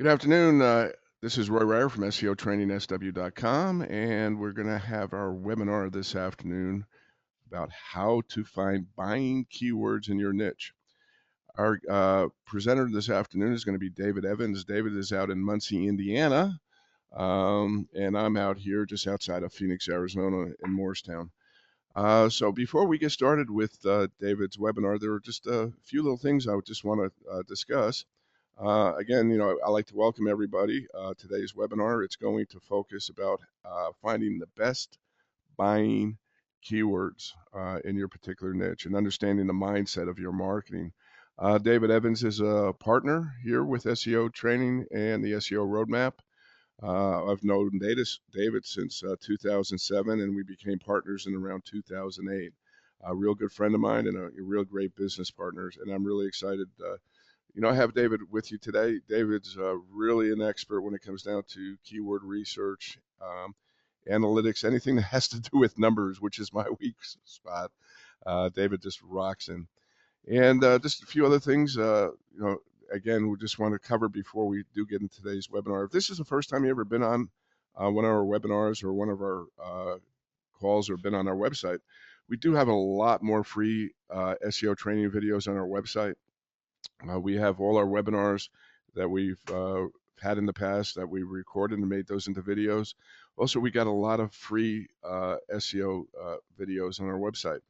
Good afternoon. This is Roy Ryer from SEOTrainingSW.com, and we're going to have our webinar this afternoon about how to find buying keywords in your niche. Our presenter this afternoon is going to be David Evans. David is out in Muncie, Indiana, and I'm out here just outside of Phoenix, Arizona in Morristown. So before we get started with David's webinar, there are just a few little things I would just want to discuss. Again, I like to welcome everybody. Today's webinar, it's going to focus about finding the best buying keywords in your particular niche and understanding the mindset of your marketing. David Evans is a partner here with SEO Training and the SEO Roadmap. I've known David since 2007, and we became partners in around 2008. A real good friend of mine and a real great business partners, and I'm really excited. I have David with you today. David's really an expert when it comes down to keyword research, analytics, anything that has to do with numbers, which is my weak spot. David just rocks in. And just a few other things, again, we just want to cover before we do get into today's webinar. If this is the first time you've ever been on one of our webinars or one of our calls or been on our website, we do have a lot more free SEO training videos on our website. We have all our webinars that we've had in the past that we recorded and made those into videos. Also, we got a lot of free SEO videos on our website.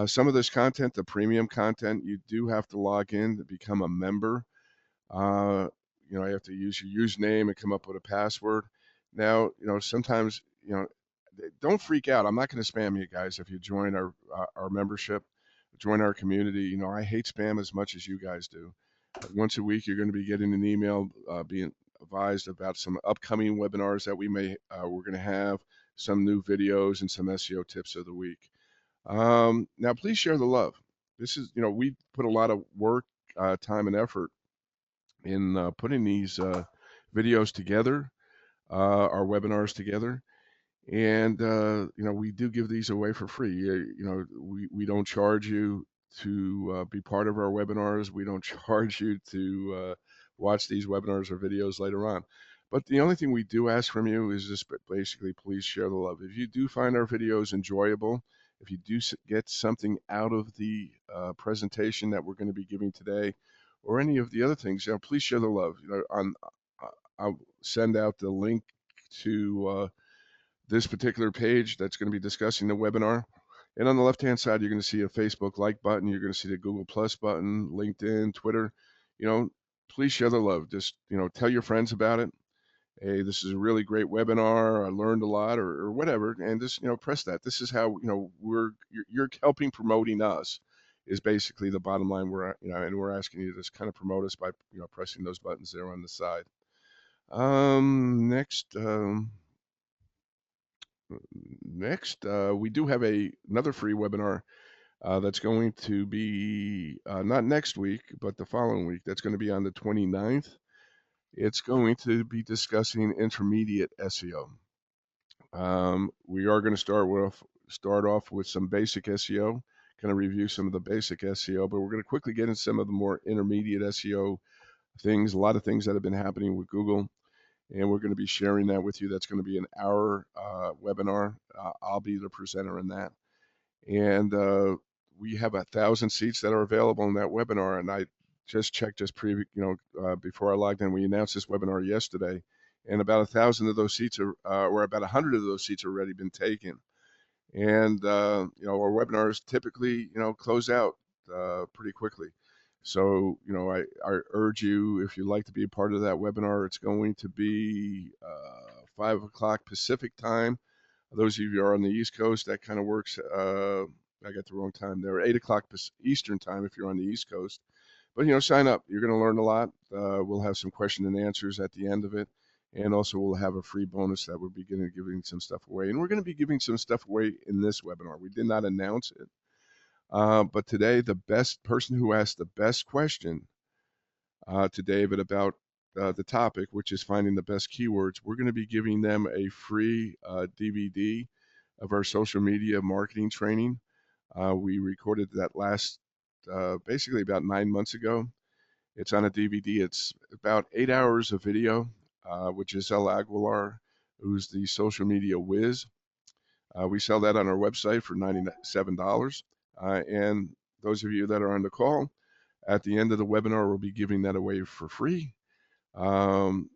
Some of this content, the premium content, you do have to log in to become a member. You have to use your username and come up with a password. Now, sometimes, don't freak out. I'm not going to spam you guys if you join our membership. Join our community. I hate spam as much as you guys do. Once a week, you're going to be getting an email being advised about some upcoming webinars that we're going to have, some new videos, and some SEO tips of the week. Now, please share the love. This is, we put a lot of work, time, and effort in putting these videos together, our webinars together. And, we do give these away for free. We don't charge you to be part of our webinars. We don't charge you to watch these webinars or videos later on. But the only thing we do ask from you is just basically, please share the love. If you do find our videos enjoyable, if you do get something out of the presentation that we're going to be giving today, or any of the other things, please share the love. I'll send out the link to this particular page that's going to be discussing the webinar. And on the left-hand side, you're going to see a Facebook like button. You're going to see the Google Plus button, LinkedIn, Twitter. Please share the love. Just, tell your friends about it. Hey, this is a really great webinar. I learned a lot, or whatever. And just, press that. This is how, you're helping promoting us is basically the bottom line. And we're asking you to just kind of promote us by, pressing those buttons there on the side. Next, we do have another free webinar that's going to be not next week, but the following week. That's going to be on the 29th. It's going to be discussing intermediate SEO. We are going to start off with some basic SEO, kind of review some of the basic SEO, but we're going to quickly get into some of the more intermediate SEO things, a lot of things that have been happening with Google. And we're going to be sharing that with you. That's going to be an hour webinar. I'll be the presenter in that. And we have 1,000 seats that are available in that webinar. And I just checked before I logged in. We announced this webinar yesterday, and about 1,000 of those seats or about 100 of those seats have already been taken. And our webinars typically close out pretty quickly. So, I urge you, if you'd like to be a part of that webinar, it's going to be 5 o'clock Pacific time. Those of you who are on the East Coast, that kind of works. I got the wrong time there. 8 o'clock Eastern time if you're on the East Coast. But, sign up. You're going to learn a lot. We'll have some question and answers at the end of it. And also we'll have a free bonus that we'll be giving some stuff away. And we're going to be giving some stuff away in this webinar. We did not announce it. But today, the best person who asked the best question to David about the topic, which is finding the best keywords, we're going to be giving them a free DVD of our social media marketing training. We recorded that basically about 9 months ago. It's on a DVD. It's about 8 hours of video, which is El Aguilar, who's the social media whiz. We sell that on our website for $97. And those of you that are on the call, at the end of the webinar, we'll be giving that away for free. And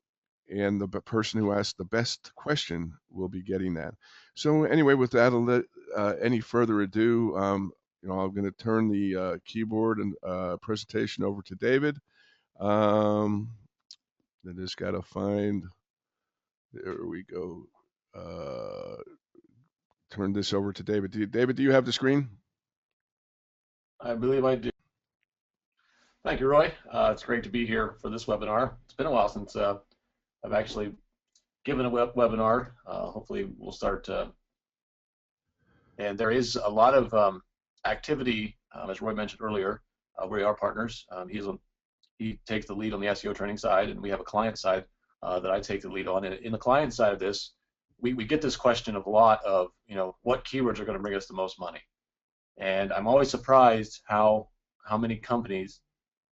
the person who asked the best question will be getting that. So anyway, without any further ado, I'm going to turn the keyboard and presentation over to David. I just got to find, there we go. Turn this over to David. David, do you have the screen? I believe I do. Thank you, Roy. It's great to be here for this webinar. It's been a while since I've actually given a webinar. Hopefully we'll start. And there is a lot of activity, as Roy mentioned earlier. We are partners. He takes the lead on the SEO training side, and we have a client side that I take the lead on. And in the client side of this, we get this question of a lot of, what keywords are going to bring us the most money? And I'm always surprised how many companies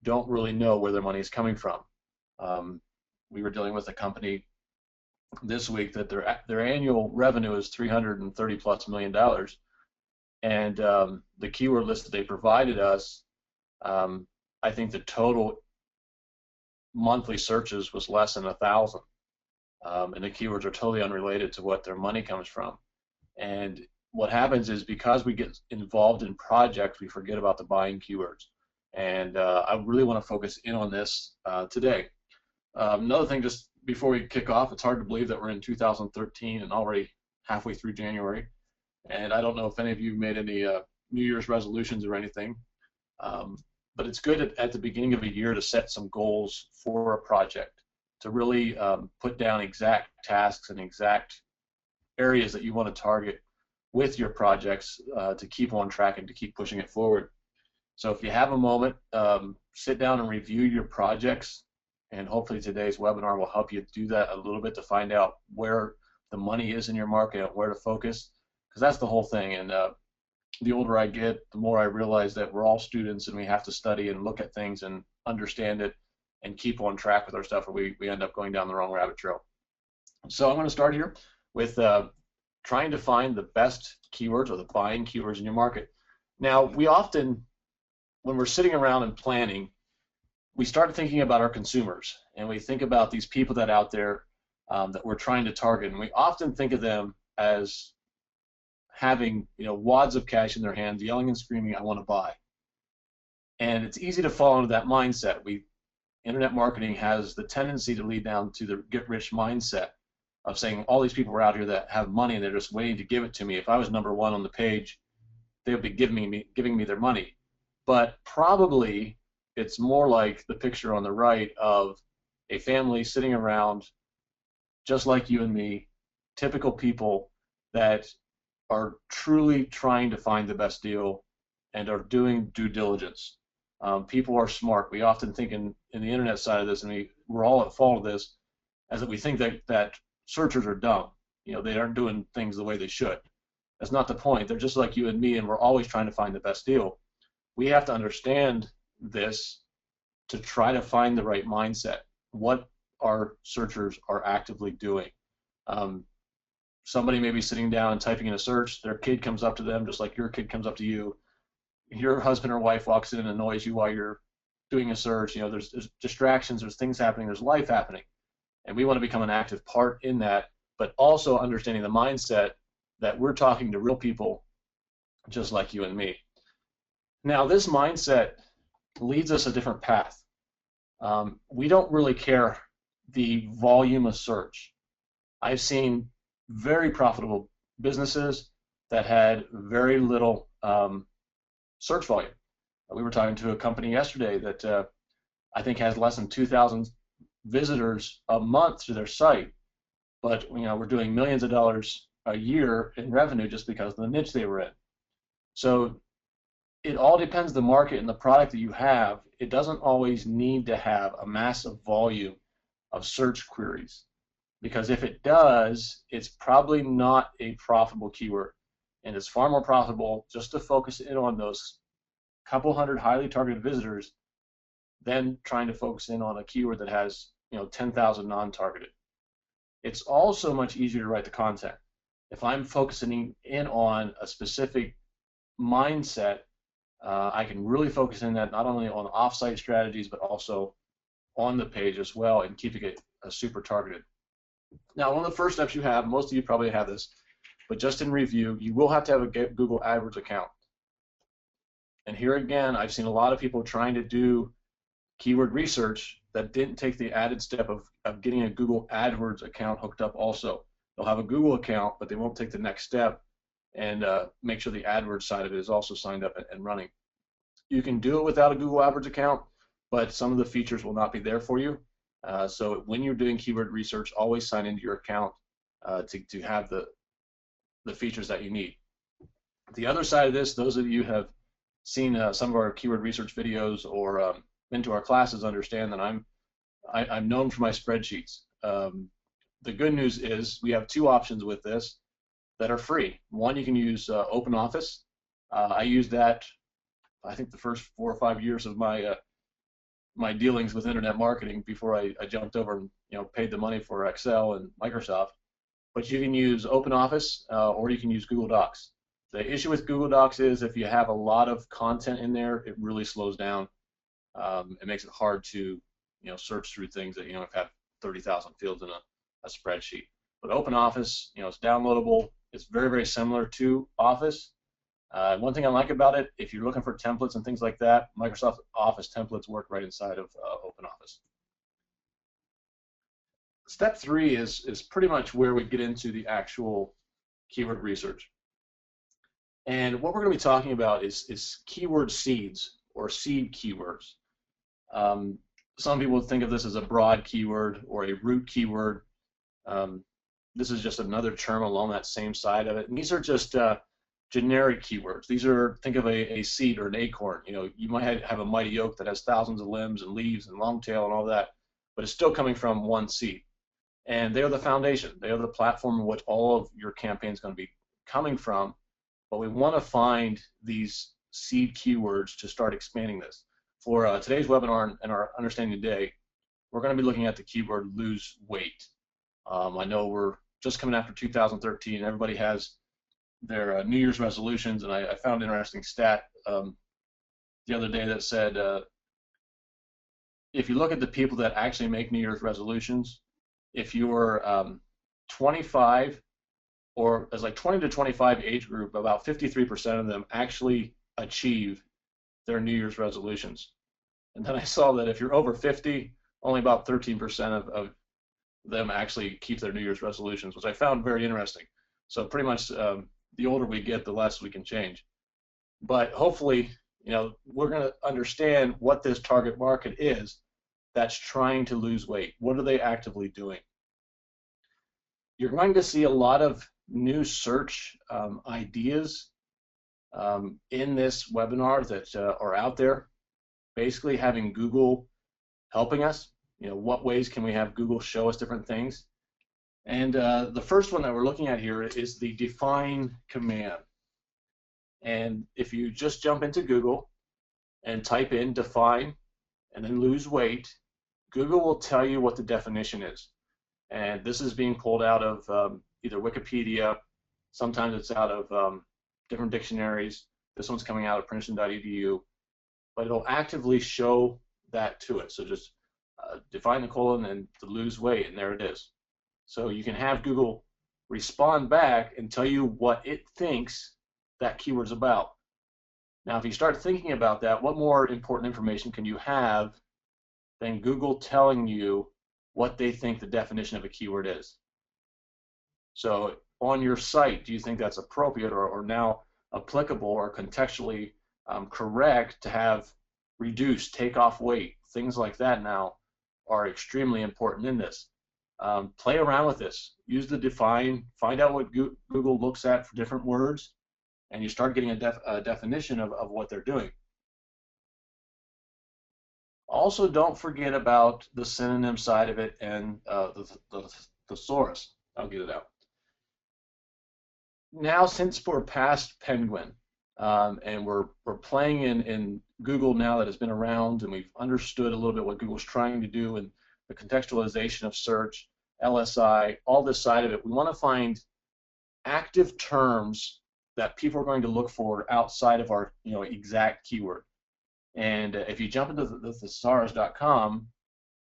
don't really know where their money is coming from. We were dealing with a company this week that their annual revenue is $330+ million, and the keyword list that they provided us, I think the total monthly searches was less than 1,000, and the keywords are totally unrelated to what their money comes from. And what happens is, because we get involved in projects, we forget about the buying keywords. And I really want to focus in on this today. Another thing, just before we kick off, it's hard to believe that we're in 2013 and already halfway through January. And I don't know if any of you made any New Year's resolutions or anything, but it's good at the beginning of a year to set some goals for a project, to really put down exact tasks and exact areas that you want to target with your projects to keep on track and to keep pushing it forward. So if you have a moment, sit down and review your projects, and hopefully today's webinar will help you do that a little bit, to find out where the money is in your market and where to focus, because that's the whole thing. And the older I get, the more I realize that we're all students and we have to study and look at things and understand it and keep on track with our stuff, or we end up going down the wrong rabbit trail. So I'm going to start here with trying to find the best keywords, or the buying keywords in your market. Now, we often, when we're sitting around and planning, we start thinking about our consumers, and we think about these people that out there that we're trying to target, and we often think of them as having wads of cash in their hands, yelling and screaming, "I want to buy." And it's easy to fall into that mindset. Internet marketing has the tendency to lead down to the get-rich mindset of saying, all these people are out here that have money and they're just waiting to give it to me. If I was number one on the page, they would be giving me their money. But probably it's more like the picture on the right of a family sitting around, just like you and me, typical people that are truly trying to find the best deal and are doing due diligence. People are smart. We often think in the internet side of this, and we're all at fault of this, as that we think that searchers are dumb. They aren't doing things the way they should. That's not the point. They're just like you and me, and we're always trying to find the best deal. We have to understand this to try to find the right mindset, what our searchers are actively doing. Somebody may be sitting down and typing in a search, their kid comes up to them just like your kid comes up to you. Your husband or wife walks in and annoys you while you're doing a search. There's distractions, there's things happening, there's life happening. And we want to become an active part in that, but also understanding the mindset that we're talking to real people just like you and me. Now, this mindset leads us a different path. We don't really care the volume of search. I've seen very profitable businesses that had very little search volume. We were talking to a company yesterday that I think has less than 2,000 visitors a month to their site, but we're doing millions of dollars a year in revenue just because of the niche they were in. So it all depends on the market and the product that you have. It doesn't always need to have a massive volume of search queries, because if it does, it's probably not a profitable keyword, and it's far more profitable just to focus in on those couple hundred highly targeted visitors than trying to focus in on a keyword that has 10,000 non-targeted. It's also much easier to write the content. If I'm focusing in on a specific mindset, I can really focus in that not only on off-site strategies but also on the page as well, and keeping it super targeted. Now, one of the first steps you have, most of you probably have this, but just in review, you will have to have a Google AdWords account. And here again, I've seen a lot of people trying to do keyword research that didn't take the added step of getting a Google AdWords account hooked up also. They'll have a Google account, but they won't take the next step and make sure the AdWords side of it is also signed up and running. You can do it without a Google AdWords account, but some of the features will not be there for you. So when you're doing keyword research, always sign into your account to have the features that you need. The other side of this, those of you who have seen some of our keyword research videos or been to our classes understand that I'm known for my spreadsheets. The good news is we have two options with this that are free. One, you can use OpenOffice. I used that, I think, the first 4 or 5 years of my my dealings with internet marketing before I jumped over and paid the money for Excel and Microsoft. But you can use OpenOffice or you can use Google Docs. The issue with Google Docs is if you have a lot of content in there, it really slows down. It makes it hard to search through things that have 30,000 fields in a spreadsheet. But OpenOffice, it's downloadable. It's very, very similar to Office. One thing I like about it, if you're looking for templates and things like that, Microsoft Office templates work right inside of OpenOffice. Step 3 is pretty much where we get into the actual keyword research. And what we're going to be talking about is keyword seeds or seed keywords. Some people think of this as a broad keyword or a root keyword. This is just another term along that same side of it. And these are just generic keywords. These are, think of a seed or an acorn. You might have a mighty oak that has thousands of limbs and leaves and long tail and all that, but it's still coming from one seed. And they are the foundation. They are the platform in which all of your campaign is going to be coming from. But we want to find these seed keywords to start expanding this. For today's webinar and our understanding today, we're going to be looking at the keyword lose weight. I know we're just coming after 2013. Everybody has their New Year's resolutions, and I found an interesting stat the other day that said if you look at the people that actually make New Year's resolutions, if you're 25 or as like 20 to 25 age group, about 53% of them actually achieve their New Year's resolutions. And then I saw that if you're over 50, only about 13% of them actually keep their New Year's resolutions, which I found very interesting. So pretty much the older we get, the less we can change. But hopefully, we're going to understand what this target market is that's trying to lose weight. What are they actively doing? You're going to see a lot of new search ideas in this webinar that are out there, basically having Google helping us. What ways can we have Google show us different things? And the first one that we're looking at here is the define command. And if you just jump into Google and type in define and then lose weight, Google will tell you what the definition is. And this is being pulled out of either Wikipedia, sometimes it's out of different dictionaries. This one's coming out of Princeton.edu, but it'll actively show that to it. So just define the colon and to lose weight, and there it is. So you can have Google respond back and tell you what it thinks that keyword's about. Now, if you start thinking about that, what more important information can you have than Google telling you what they think the definition of a keyword is? So on your site, do you think that's appropriate or now applicable or contextually correct to have reduce, take off weight? Things like that now are extremely important in this. Play around with this. Use the define. Find out what Google looks at for different words, and you start getting a definition of what they're doing. Also, don't forget about the synonym side of it and the thesaurus. I'll get it out. Now, since we're past penguin, and we're playing in Google now that has been around, and we've understood a little bit what Google's trying to do and the contextualization of search, LSI, all this side of it. We want to find active terms that people are going to look for outside of our exact keyword. And if you jump into the thesaurus.com,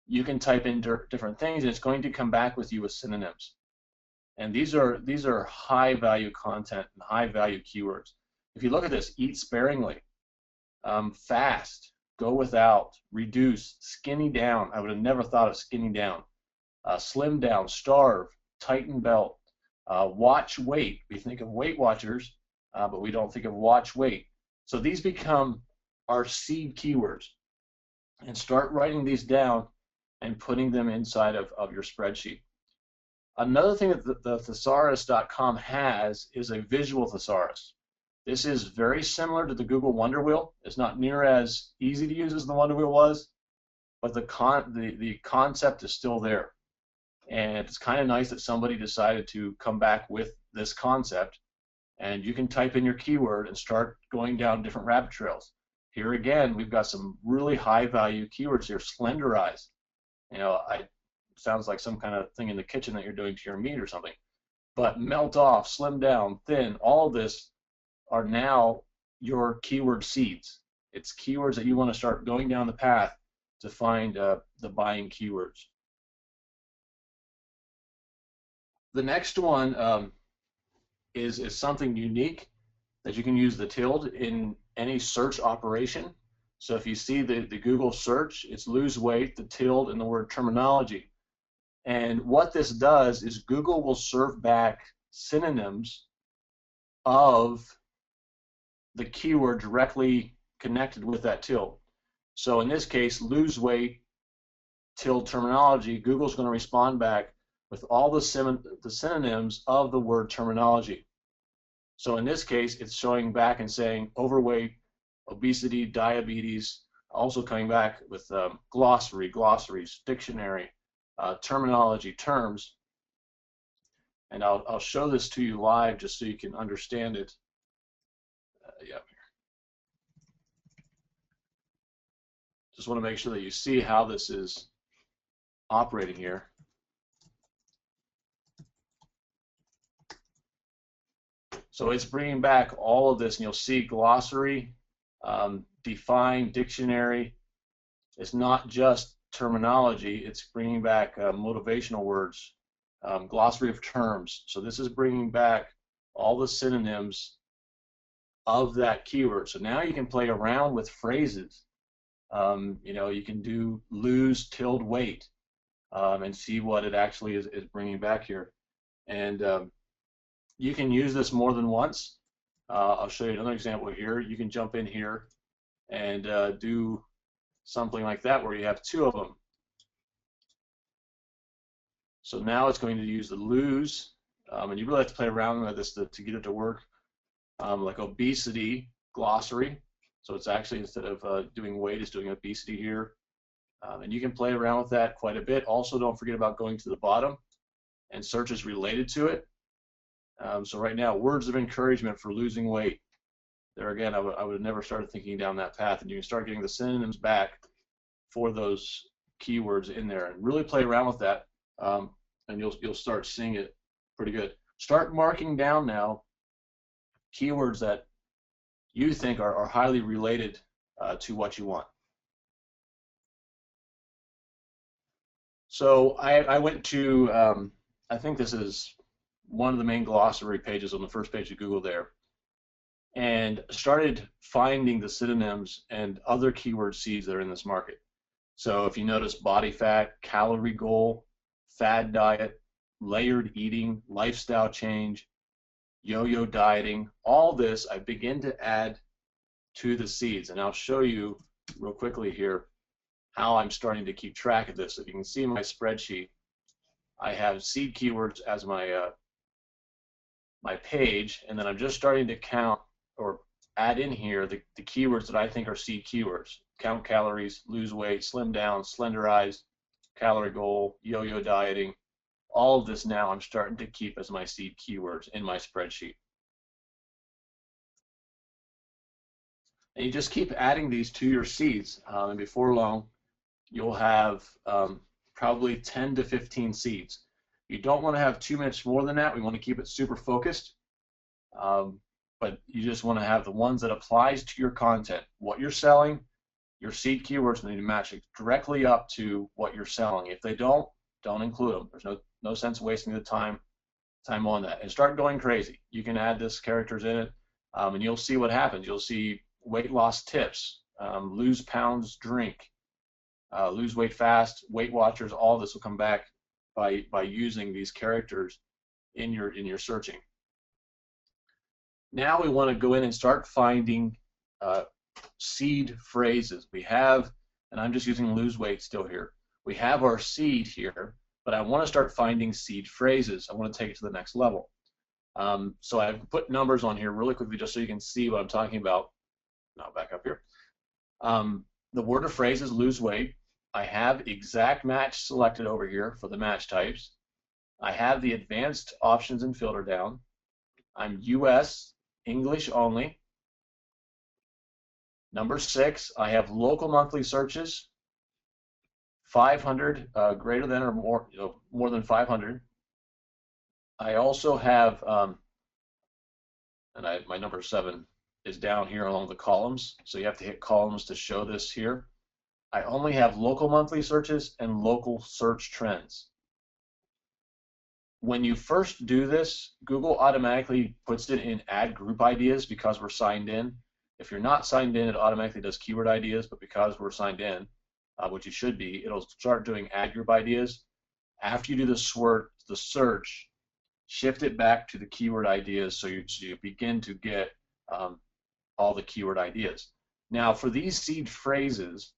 you can type in different things, and it's going to come back with you with synonyms. And these are high value content and high value keywords. If you look at this, eat sparingly, fast, go without, reduce, skinny down. I would have never thought of skinny down. Slim down, starve, tighten belt, watch weight. We think of Weight Watchers, but we don't think of watch weight. So these become our seed keywords. And start writing these down and putting them inside of your spreadsheet. Another thing that the thesaurus.com has is a visual thesaurus. This is very similar to the Google Wonder Wheel. It's not near as easy to use as the Wonder Wheel was, but the concept is still there. And it's kind of nice that somebody decided to come back with this concept, and you can type in your keyword and start going down different rabbit trails. Here again, we've got some really high value keywords here. Slenderize. Sounds like some kind of thing in the kitchen that you're doing to your meat or something. But melt off, slim down, thin, all of this are now your keyword seeds. It's keywords that you want to start going down the path to find the buying keywords. The next one is something unique that you can use the tilde in any search operation. So if you see the Google search, it's lose weight, the tilde, and the word terminology. And what this does is Google will serve back synonyms of the keyword directly connected with that tilde. So in this case, lose weight, tilde terminology, Google's going to respond back with all the synonyms of the word terminology. So in this case, it's showing back and saying overweight, obesity, diabetes, also coming back with glossary, glossaries, dictionary, terminology, terms. And I'll show this to you live just so you can understand it. Yeah. Just want to make sure that you see how this is operating here. So it's bringing back all of this, and you'll see glossary, define, dictionary. It's not just terminology, it's bringing back motivational words, glossary of terms. So this is bringing back all the synonyms of that keyword. So now you can play around with phrases. You can do lose tilde weight and see what it actually is bringing back here. And you can use this more than once. I'll show you another example here. You can jump in here and do something like that where you have two of them. So now it's going to use the lose, and you really have to play around with this to get it to work. Like obesity, glossary. So it's actually, instead of doing weight, it's doing obesity here. And you can play around with that quite a bit. Also, don't forget about going to the bottom and searches related to it. So right now, words of encouragement for losing weight. There again, I would have never started thinking down that path, and you can start getting the synonyms back for those keywords in there, and really play around with that, and you'll start seeing it pretty good. Start marking down now keywords that you think are highly related to what you want. So I went to, I think this is one of the main glossary pages on the first page of Google there, and started finding the synonyms and other keyword seeds that are in this market. So if you notice, body fat, calorie goal, fad diet, layered eating, lifestyle change, yo-yo dieting, all this I begin to add to the seeds, and I'll show you real quickly here how I'm starting to keep track of this. If you can see my spreadsheet, I have seed keywords as my my page, and then I'm just starting to count or add in here the keywords that I think are seed keywords. Count calories, lose weight, slim down, slenderize, calorie goal, yo-yo dieting. All of this now I'm starting to keep as my seed keywords in my spreadsheet. And you just keep adding these to your seeds, and before long, you'll have probably 10 to 15 seeds. You don't want to have too much more than that. We want to keep it super focused, um, but you just want to have the ones that applies to your content. What you're selling, your seed keywords need to match it directly up to what you're selling. If they don't include them. There's no sense wasting the time on that. And start going crazy. You can add this characters in it, and you'll see what happens. You'll see weight loss tips, lose pounds, drink, lose weight fast, Weight Watchers. All this will come back by using these characters in your searching. Now we want to go in and start finding seed phrases. We have, and I'm just using lose weight still here. We have our seed here, but I want to start finding seed phrases. I want to take it to the next level. So I've put numbers on here really quickly just so you can see what I'm talking about. Now back up here. The word or phrase is lose weight. I have exact match selected over here for the match types. I have the advanced options and filter down. I'm US, English only. Number 6, I have local monthly searches, 500 greater than or more, more than 500. I also have, my number 7 is down here along the columns, so you have to hit columns to show this here. I only have local monthly searches and local search trends. When you first do this, Google automatically puts it in add group ideas because we're signed in. If you're not signed in, it automatically does keyword ideas, but because we're signed in, which you should be, it'll start doing add group ideas. After you do the search, shift it back to the keyword ideas so you begin to get all the keyword ideas. Now, for these seed phrases,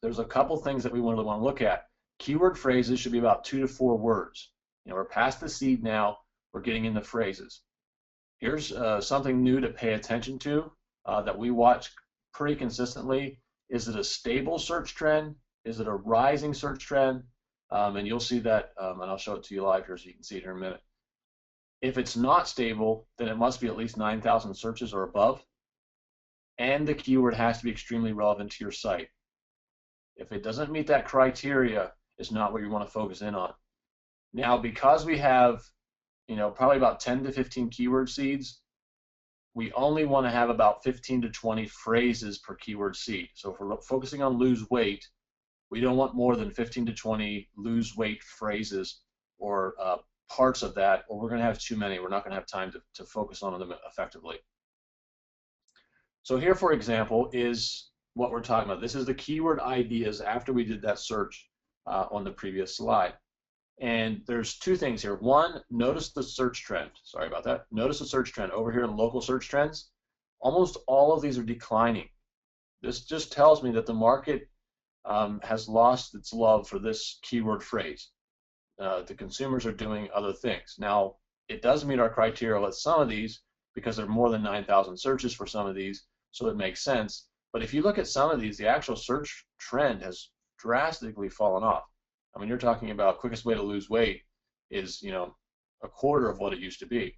there's a couple things that we really want to look at. Keyword phrases should be about 2 to 4 words. We're past the seed now. We're getting into phrases. Here's something new to pay attention to that we watch pretty consistently. Is it a stable search trend? Is it a rising search trend? And you'll see that, and I'll show it to you live here so you can see it here in a minute. If it's not stable, then it must be at least 9,000 searches or above, and the keyword has to be extremely relevant to your site. If it doesn't meet that criteria, it's not what you want to focus in on. Now, because we have, probably about 10 to 15 keyword seeds, we only want to have about 15 to 20 phrases per keyword seed. So if we're focusing on lose weight, we don't want more than 15 to 20 lose weight phrases or parts of that, or we're going to have too many. We're not going to have time to focus on them effectively. So here, for example, is what we're talking about. This is the keyword ideas after we did that search on the previous slide. And there's 2 things here. One, notice the search trend. Sorry about that. Notice the search trend. Over here in local search trends, almost all of these are declining. This just tells me that the market has lost its love for this keyword phrase. The consumers are doing other things. Now, it does meet our criteria with some of these because there are more than 9,000 searches for some of these, so it makes sense. But if you look at some of these, the actual search trend has drastically fallen off. I mean, you're talking about quickest way to lose weight is, a quarter of what it used to be.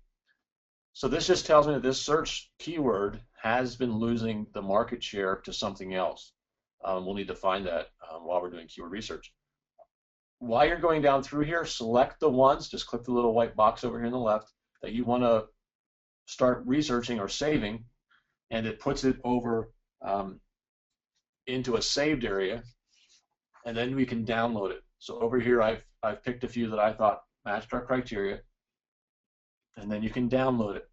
So this just tells me that this search keyword has been losing the market share to something else. We'll need to find that while we're doing keyword research. While you're going down through here, select the ones, just click the little white box over here on the left, that you want to start researching or saving, and it puts it over into a saved area, and then we can download it. So over here, I've picked a few that I thought matched our criteria, and then you can download it,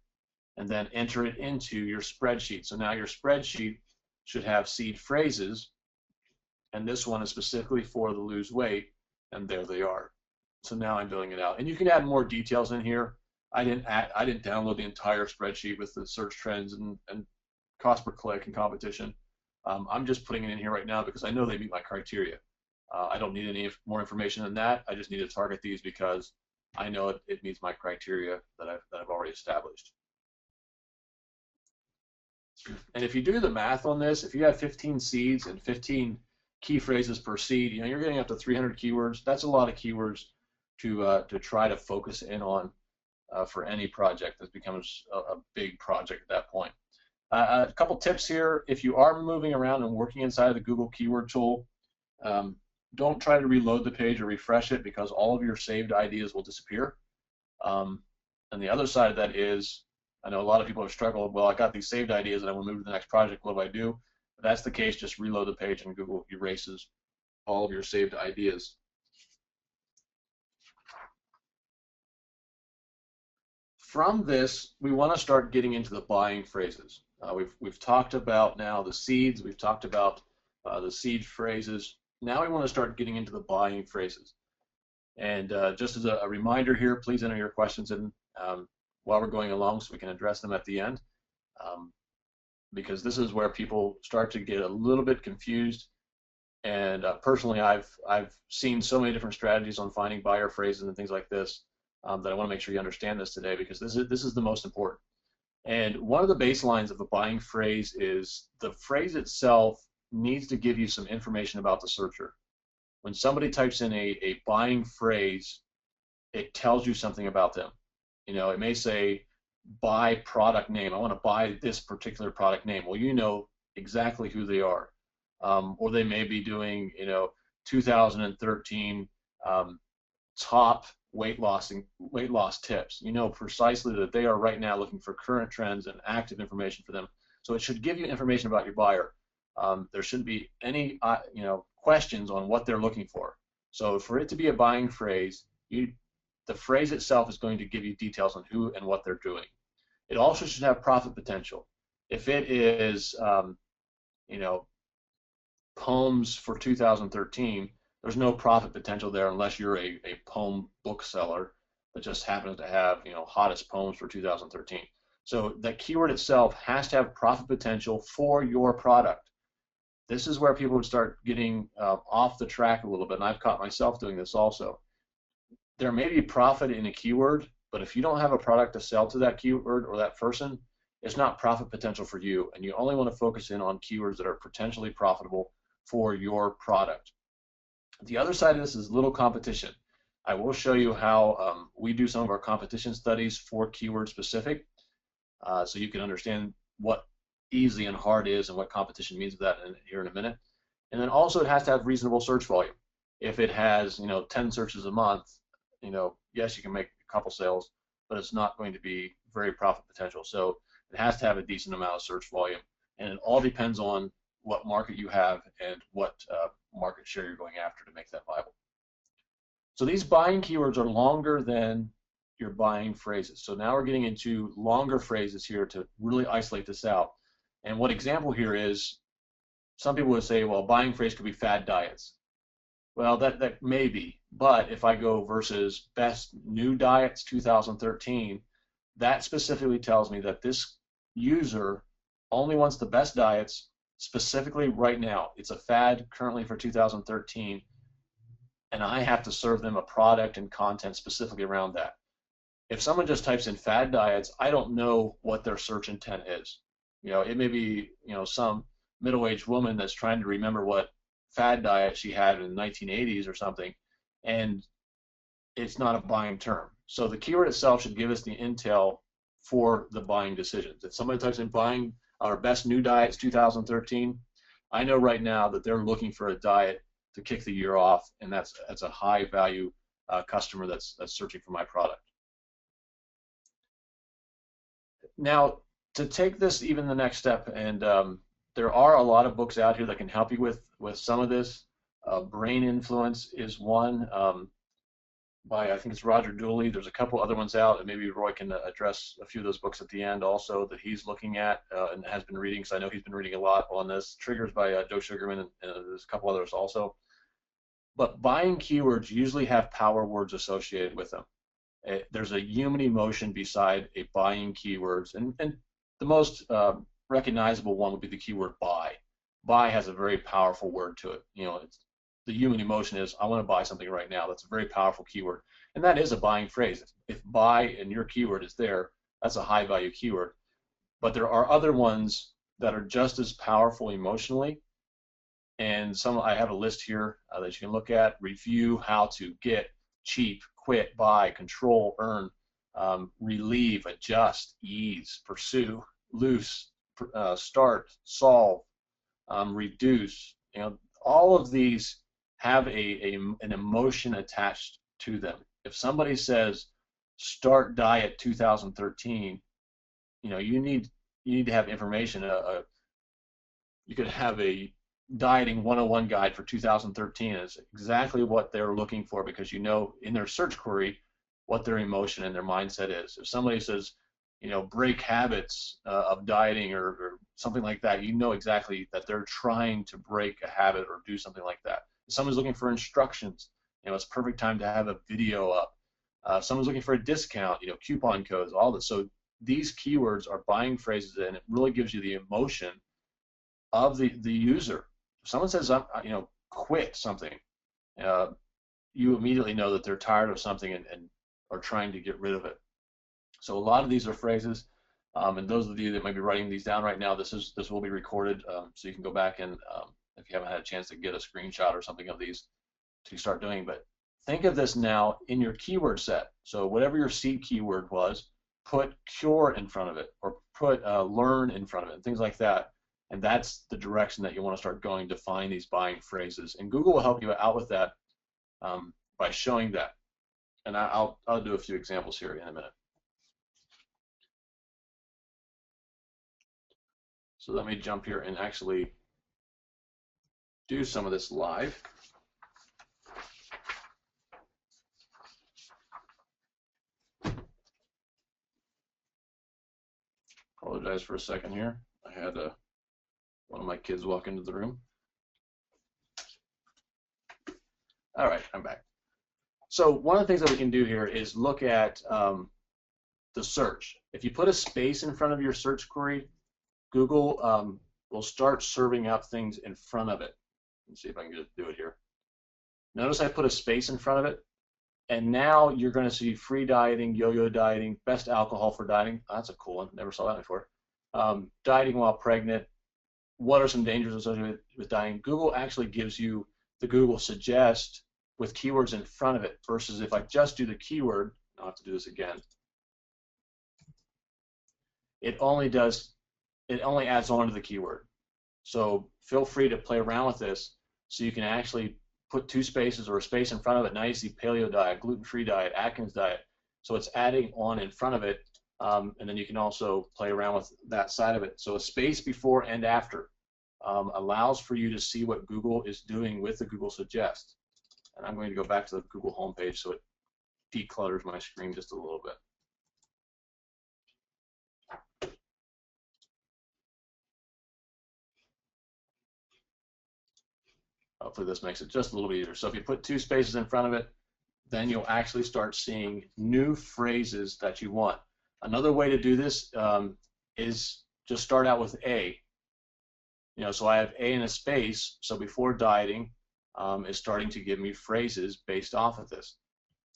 and then enter it into your spreadsheet. So now your spreadsheet should have seed phrases, and this one is specifically for the lose weight, and there they are. So now I'm filling it out, and you can add more details in here. I didn't download the entire spreadsheet with the search trends and cost per click and competition. I'm just putting it in here right now because I know they meet my criteria. I don't need any more information than that. I just need to target these because I know it meets my criteria that I've already established. And if you do the math on this, if you have 15 seeds and 15 key phrases per seed, you're getting up to 300 keywords. That's a lot of keywords to try to focus in on for any project that becomes a big project at that point. A couple tips here. If you are moving around and working inside of the Google keyword tool, um, don't try to reload the page or refresh it, because all of your saved ideas will disappear. Um, and the other side of that is, I know a lot of people have struggled, well, I got these saved ideas and I want to move to the next project, what do I do? If that's the case, just reload the page and Google erases all of your saved ideas. From this, we want to start getting into the buying phrases. We've talked about now the seeds, we've talked about the seed phrases. Now we want to start getting into the buying phrases. And just as a reminder here, please enter your questions in while we're going along so we can address them at the end, because this is where people start to get a little bit confused. And personally, I've seen so many different strategies on finding buyer phrases and things like this that I want to make sure you understand this today, because this is the most important. And one of the baselines of a buying phrase is the phrase itself needs to give you some information about the searcher. When somebody types in a buying phrase, it tells you something about them. You know, it may say buy product name. I want to buy this particular product name. Well, you know exactly who they are. Or they may be doing, 2013 top weight loss tips. You know precisely that they are right now looking for current trends and active information for them. So it should give you information about your buyer. There shouldn't be any questions on what they're looking for. So for it to be a buying phrase, the phrase itself is going to give you details on who and what they're doing. It also should have profit potential. If it is, poems for 2013, there's no profit potential there unless you're a poem bookseller that just happens to have, hottest poems for 2013. So that keyword itself has to have profit potential for your product. This is where people would start getting off the track a little bit, and I've caught myself doing this also. There may be profit in a keyword, but if you don't have a product to sell to that keyword or that person, it's not profit potential for you, and you only want to focus in on keywords that are potentially profitable for your product. The other side of this is little competition. I will show you how we do some of our competition studies for keyword specific, so you can understand what easy and hard is and what competition means with that here in a minute. And then also it has to have reasonable search volume. If it has 10 searches a month, yes, you can make a couple sales, but it's not going to be very profit potential. So it has to have a decent amount of search volume, and it all depends on what market you have and what market share you're going after to make that viable. So these buying keywords are longer than your buying phrases. So now we're getting into longer phrases here to really isolate this out. And what example here is, some people would say, well, buying phrase could be fad diets. Well, that may be, but if I go versus best new diets 2013, that specifically tells me that this user only wants the best diets specifically right now. It's a fad currently for 2013, and I have to serve them a product and content specifically around that. If someone just types in fad diets, I don't know what their search intent is. It may be, some middle-aged woman that's trying to remember what fad diet she had in the 1980s or something, and it's not a buying term. So the keyword itself should give us the intel for the buying decisions. If somebody types in buying our best new diets 2013, I know right now that they're looking for a diet to kick the year off, and that's a high value customer that's searching for my product. Now, to take this even the next step, and there are a lot of books out here that can help you with some of this. Brain Influence is one by, I think it's Roger Dooley. There's a couple other ones out, and maybe Roy can address a few of those books at the end also that he's looking at and has been reading, because I know he's been reading a lot on this. Triggers by Joe Sugarman, and there's a couple others also. But buying keywords usually have power words associated with them. There's a human emotion beside a buying keywords, and the most recognizable one would be the keyword buy. Buy has a very powerful word to it. The human emotion is, I want to buy something right now. That's a very powerful keyword, and that is a buying phrase. If buy and your keyword is there, that's a high value keyword. But there are other ones that are just as powerful emotionally, and I have a list here that you can look at. Review, how to, get, cheap, quit, buy, control, earn, relieve, adjust, ease, pursue, loose, start, solve, reduce. All of these have an emotion attached to them. If somebody says start diet 2013, you need to have information. You could have a dieting 101 guide for 2013. Is exactly what they're looking for, because in their search query what their emotion and their mindset is. If somebody says, break habits of dieting or something like that, you know exactly that they're trying to break a habit or do something like that. If someone's looking for instructions, it's a perfect time to have a video up. If someone's looking for a discount, coupon codes, all this. So these keywords are buying phrases, and it really gives you the emotion of the user. If someone says, quit something, you immediately know that they're tired of something and are trying to get rid of it. So a lot of these are phrases, and those of you that might be writing these down right now, this will be recorded, so you can go back and if you haven't had a chance to get a screenshot or something of these to start doing. But think of this now in your keyword set. So whatever your seed keyword was, put cure in front of it, or put learn in front of it, and things like that. And that's the direction that you want to start going to find these buying phrases. And Google will help you out with that by showing that. And I'll do a few examples here in a minute. So let me jump here and actually do some of this live. Apologize for a second here. I had one of my kids walk into the room. All right, I'm back. So one of the things that we can do here is look at the search. If you put a space in front of your search query, Google will start serving up things in front of it. Let's see if I can just do it here. Notice I put a space in front of it, and now you're going to see free dieting, yo-yo dieting, best alcohol for dieting. Oh, that's a cool one. Never saw that before. Dieting while pregnant. What are some dangers associated with dieting? Google actually gives you the Google Suggest with keywords in front of it, versus if I just do the keyword, I'll have to do this again. It only adds on to the keyword. So feel free to play around with this so you can actually put two spaces or a space in front of it. Now you see paleo diet, gluten-free diet, Atkins diet. So it's adding on in front of it, and then you can also play around with that side of it. So a space before and after allows for you to see what Google is doing with the Google Suggest. And I'm going to go back to the Google homepage so it declutters my screen just a little bit. Hopefully this makes it just a little bit easier. So if you put two spaces in front of it, then you'll actually start seeing new phrases that you want. Another way to do this is just start out with A. So I have A in a space, so before dieting is starting to give me phrases based off of this.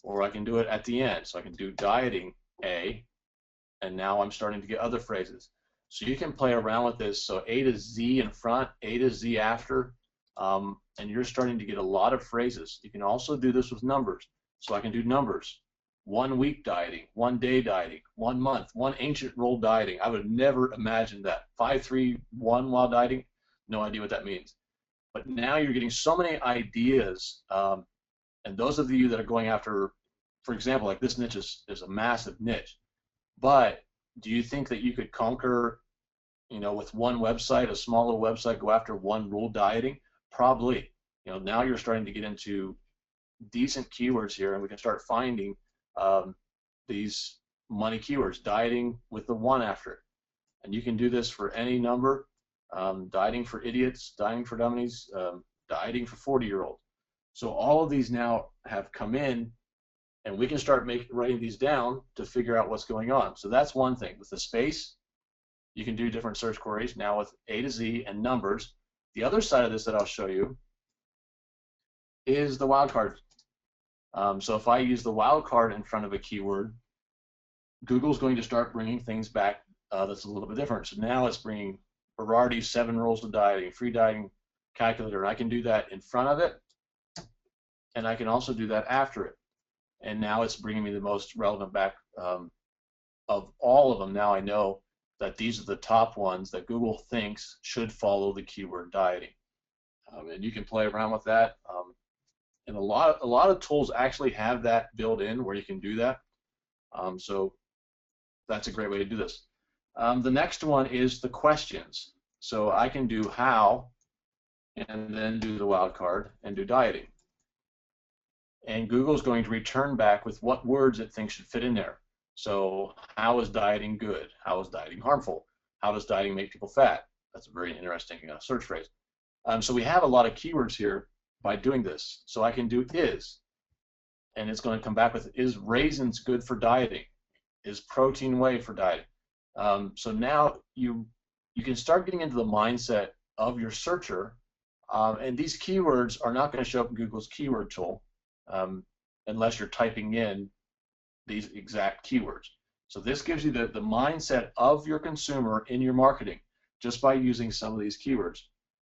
Or I can do it at the end, so I can do dieting A, and now I'm starting to get other phrases. So you can play around with this, so A to Z in front, A to Z after, and you're starting to get a lot of phrases. You can also do this with numbers. So I can do numbers. 1 week dieting, 1 day dieting, 1 month, 1 ancient role dieting. I would never imagine that. 5-3-1 while dieting, no idea what that means. But now you're getting so many ideas, and those of you that are going after, for example, like this niche is a massive niche. But do you think that you could conquer, with one website, a small little website, go after one rule dieting? Probably. Now you're starting to get into decent keywords here, and we can start finding these money keywords, dieting with the 1 after it. And you can do this for any number, dieting for idiots, dieting for dummies, dieting for 40-year-olds. So all of these now have come in, and we can start writing these down to figure out what's going on. So that's one thing. With the space, you can do different search queries now with A to Z and numbers. The other side of this that I'll show you is the wildcard. So if I use the wildcard in front of a keyword, Google's going to start bringing things back that's a little bit different. So now it's bringing Berardi's 7 rules of dieting, free dieting calculator. I can do that in front of it, and I can also do that after it. And now it's bringing me the most relevant back of all of them. Now I know that these are the top ones that Google thinks should follow the keyword dieting. And you can play around with that. And a lot of tools actually have that built in where you can do that. So that's a great way to do this. The next one is the questions. So I can do how, and then do the wildcard and do dieting. And Google's going to return back with what words it thinks should fit in there. So how is dieting good? How is dieting harmful? How does dieting make people fat? That's a very interesting search phrase. So we have a lot of keywords here by doing this. So I can do is, and it's going to come back with, is raisins good for dieting? Is protein whey for dieting? So now you can start getting into the mindset of your searcher, and these keywords are not going to show up in Google's keyword tool unless you're typing in these exact keywords. So this gives you the mindset of your consumer in your marketing just by using some of these keywords.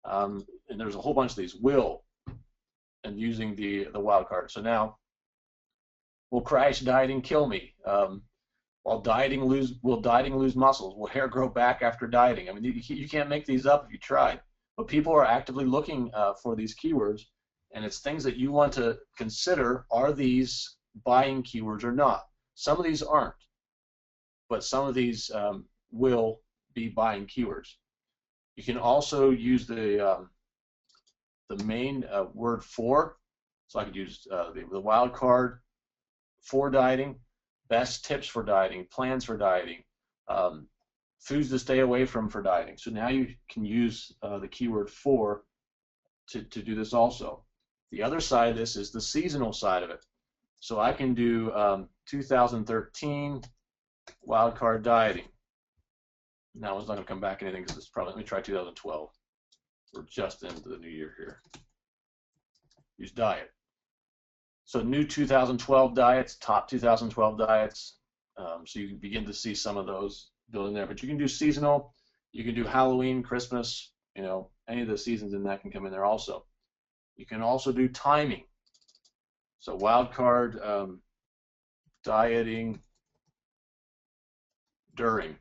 And there's a whole bunch of these. Will, and using the wildcard. So now, will crash dieting kill me? Will dieting lose muscles? Will hair grow back after dieting? I mean, you can't make these up if you tried. But people are actively looking for these keywords, and it's things that you want to consider. Are these buying keywords or not? Some of these aren't, but some of these will be buying keywords. You can also use the main word for. So I could use the wildcard for dieting, best tips for dieting, plans for dieting, foods to stay away from for dieting. So now you can use the keyword for to do this also. The other side of this is the seasonal side of it. So I can do 2013 wildcard dieting. Now it's not going to come back anything because it's probably, let me try 2012. We're just into the new year here. Use diet. So new 2012 diets, top 2012 diets. So you can begin to see some of those built in there. But you can do seasonal. You can do Halloween, Christmas. You know, any of the seasons in that can come in there also. You can also do timing. So wildcard dieting during.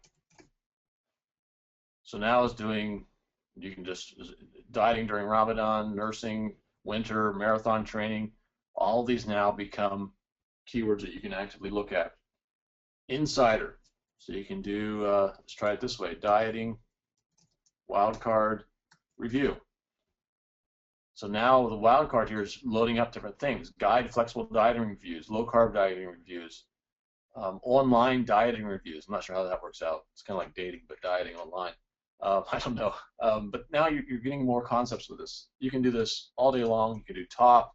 So now it's doing, you can just dieting during Ramadan, nursing, winter, marathon training. All of these now become keywords that you can actively look at. Insider. So you can do, let's try it this way, dieting, wildcard, review. So now the wildcard here is loading up different things. Guide flexible dieting reviews, low carb dieting reviews, online dieting reviews. I'm not sure how that works out. It's kind of like dating, but dieting online. I don't know. But now you're getting more concepts with this. You can do this all day long. You can do top.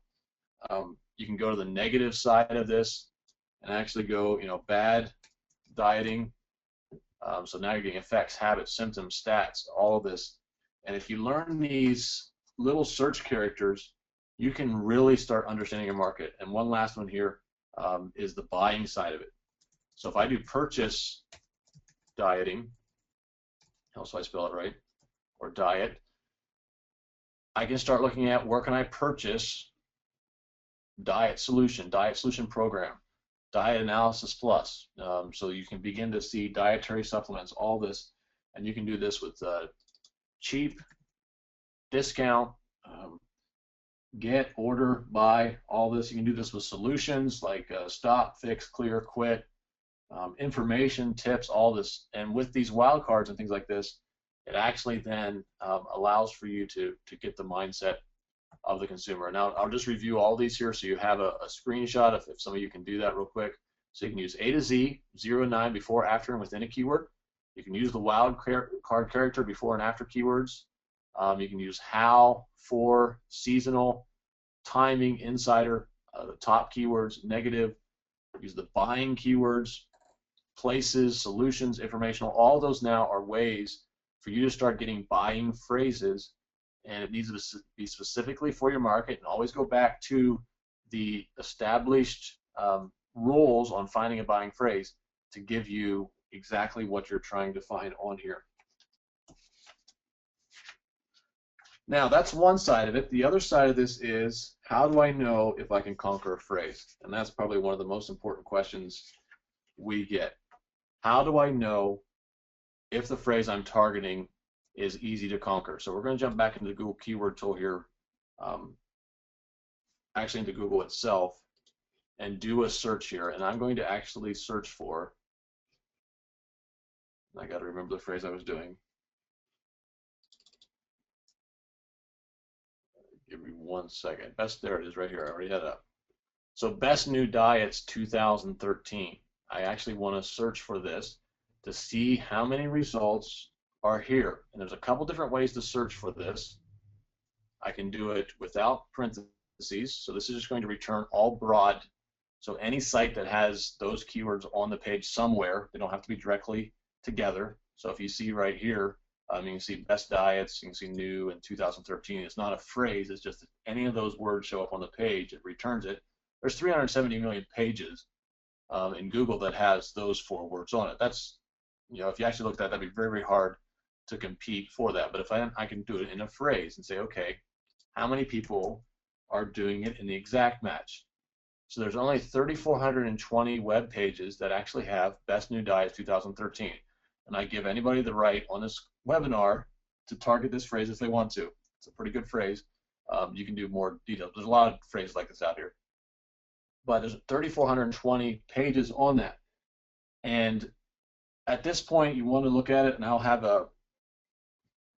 You can go to the negative side of this and actually go, you know, bad dieting. So now you're getting effects, habits, symptoms, stats, all of this. And if you learn these little search characters, you can really start understanding your market. And one last one here is the buying side of it. So if I do purchase dieting, how do I spell it right, or diet, I can start looking at where can I purchase diet solution program, diet analysis plus. So you can begin to see dietary supplements, all this, and you can do this with cheap, discount, get, order, buy, all this. You can do this with solutions like stop, fix, clear, quit, information, tips, all this. And with these wildcards and things like this, it actually then allows for you to get the mindset of the consumer. Now, I'll just review all these here so you have a screenshot if some of you can do that real quick. So you can use A to Z, 0 to 9 before, after, and within a keyword. You can use the wildcard character before and after keywords. You can use how, for, seasonal, timing, insider, the top keywords, negative. Use the buying keywords, places, solutions, informational. All those now are ways for you to start getting buying phrases, and it needs to be specifically for your market, and always go back to the established rules on finding a buying phrase to give you exactly what you're trying to find on here. Now, that's one side of it. The other side of this is, how do I know if I can conquer a phrase? And that's probably one of the most important questions we get. How do I know if the phrase I'm targeting is easy to conquer. So we're going to jump back into the Google keyword tool here, actually into Google itself, and do a search here. And I'm going to actually search for, I got to remember the phrase I was doing. Give me 1 second. There it is right here. I already had it up. So best new diets 2013. I actually want to search for this to see how many results are here. And there's a couple different ways to search for this. I can do it without parentheses. So this is just going to return all broad. So any site that has those keywords on the page somewhere, they don't have to be directly together. So if you see right here, you can see best diets, you can see new in 2013. It's not a phrase, it's just any of those words show up on the page, it returns it. There's 370 million pages in Google that has those 4 words on it. That's, if you actually look at that, that'd be very, very hard to compete for that. But if I can do it in a phrase and say, okay, how many people are doing it in the exact match? So there's only 3,420 web pages that actually have Best New Diets 2013. And I give anybody the right on this webinar to target this phrase if they want to. It's a pretty good phrase. You can do more details. There's a lot of phrases like this out here. But there's 3,420 pages on that. And at this point, you want to look at it, and I'll have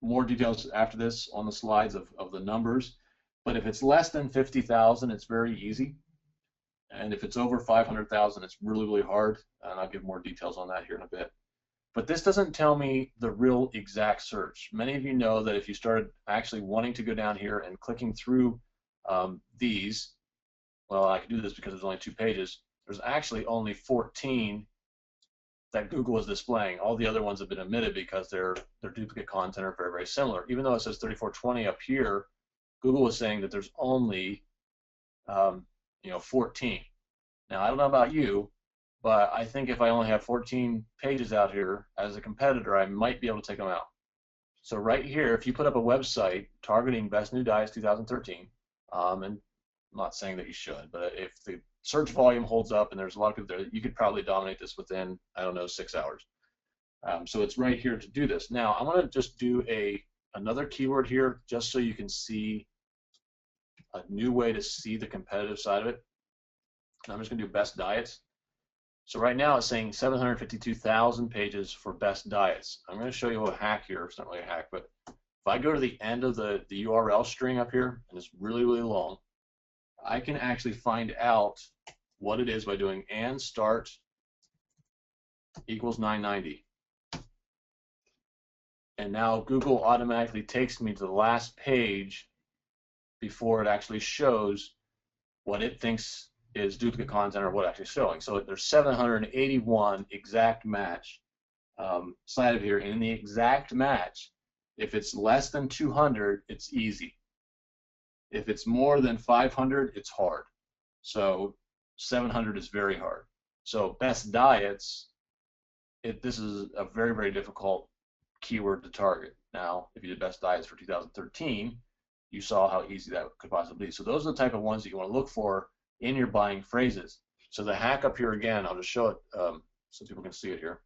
more details after this on the slides of the numbers. But if it's less than 50,000, it's very easy. And if it's over 500,000, it's really, really hard. And I'll give more details on that here in a bit. But this doesn't tell me the real exact search. Many of you know that if you started actually wanting to go down here and clicking through these, well, I can do this because there's only 2 pages. There's actually only 14 that Google is displaying. All the other ones have been omitted because their duplicate content are very, very similar. Even though it says 3,420 up here, Google is saying that there's only 14. Now, I don't know about you, but I think if I only have 14 pages out here as a competitor, I might be able to take them out. So right here, if you put up a website targeting Best New Diets 2013, and I'm not saying that you should, but if the search volume holds up and there's a lot of people there, you could probably dominate this within, I don't know, 6 hours. So it's right here to do this. Now, I'm going to just do another keyword here just so you can see a new way to see the competitive side of it. And I'm just going to do best diets. So right now it's saying 752,000 pages for best diets. I'm going to show you a hack here. It's not really a hack, but if I go to the end of the URL string up here, and it's really, really long, I can actually find out what it is by doing and start equals 990. And now Google automatically takes me to the last page before it actually shows what it thinks is duplicate content or what actually showing. So there's 781 exact match cited here. And in the exact match, if it's less than 200, it's easy. If it's more than 500, it's hard. So 700 is very hard. So best diets, this is a very, very difficult keyword to target. Now, if you did best diets for 2013, you saw how easy that could possibly be. So those are the type of ones that you want to look for in your buying phrases. So the hack up here again, I'll just show it so people can see it here,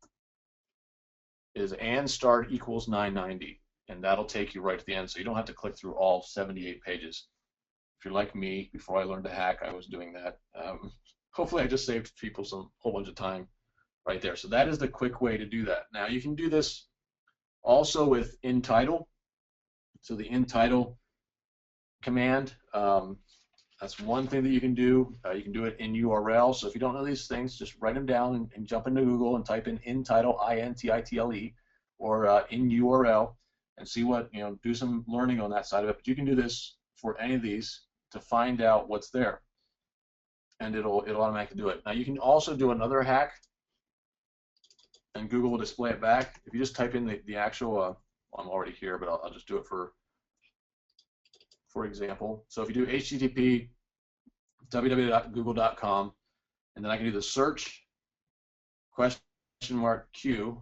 is and start equals 990. And that'll take you right to the end. So you don't have to click through all 78 pages. If you're like me, before I learned to hack, I was doing that. Hopefully I just saved people some whole bunch of time right there. So that is the quick way to do that. Now you can do this also with in title. So the in title command, that's one thing that you can do. You can do it in URL. So if you don't know these things, just write them down and jump into Google and type in title, INTITLE, or in URL, and see what, do some learning on that side of it. But you can do this for any of these to find out what's there, and it'll automatically do it. Now you can also do another hack, and Google will display it back. If you just type in the actual, well, I'm already here, but I'll just do it for example. So if you do HTTP www.google.com, and then I can do the search $Q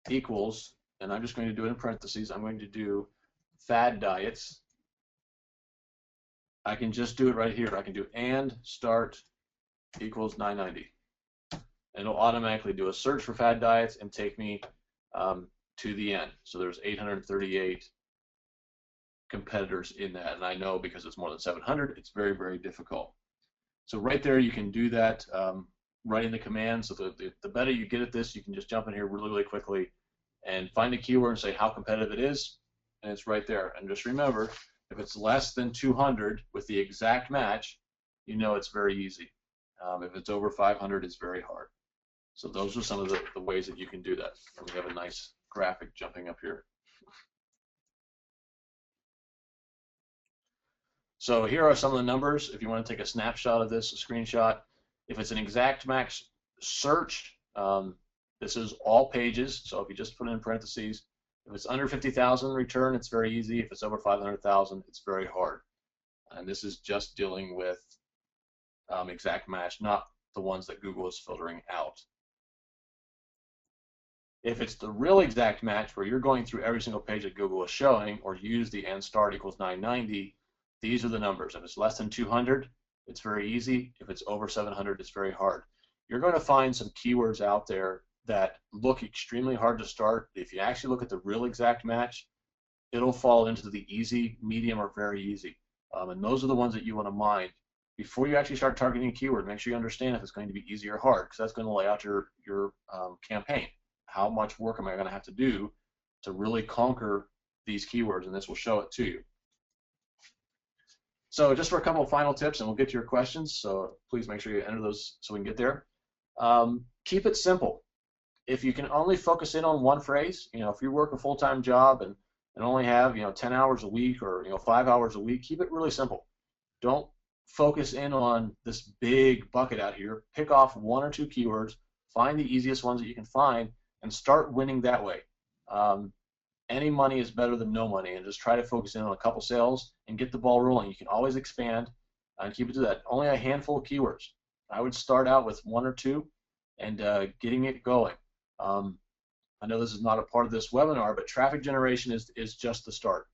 equals, and I'm just going to do it in parentheses, I'm going to do fad diets. I can just do it right here. I can do and start equals 990. And it'll automatically do a search for fad diets and take me to the end. So there's 838 competitors in that, and I know because it's more than 700, it's very, very difficult. So right there, you can do that, writing the command. So the better you get at this, you can just jump in here really, really quickly and find a keyword and say how competitive it is, and it's right there. And just remember, if it's less than 200 with the exact match, you know it's very easy. If it's over 500, it's very hard. So those are some of the ways that you can do that. And we have a nice graphic jumping up here. So here are some of the numbers. If you want to take a snapshot of this, a screenshot, if it's an exact match search, this is all pages. So if you just put it in parentheses, if it's under 50,000 return, it's very easy. If it's over 500,000, it's very hard. And this is just dealing with exact match, not the ones that Google is filtering out. If it's the real exact match where you're going through every single page that Google is showing, or use the and start equals 990, these are the numbers. If it's less than 200, it's very easy. If it's over 700, it's very hard. You're going to find some keywords out there that look extremely hard to start. If you actually look at the real exact match, it'll fall into the easy, medium, or very easy. And those are the ones that you want to mind. Before you actually start targeting a keyword, make sure you understand if it's going to be easy or hard, because that's going to lay out your campaign. How much work am I going to have to do to really conquer these keywords, and this will show it to you. So just for a couple of final tips, and we'll get to your questions, so please make sure you enter those so we can get there. Keep it simple. If you can only focus in on one phrase, if you work a full-time job and only have 10 hours a week or 5 hours a week, keep it really simple. Don't focus in on this big bucket out here. Pick off 1 or 2 keywords, find the easiest ones that you can find, and start winning that way. Any money is better than no money, and just try to focus in on a couple sales and get the ball rolling. You can always expand and keep it to that. Only a handful of keywords. I would start out with 1 or 2 and getting it going. I know this is not a part of this webinar, but traffic generation is just the start.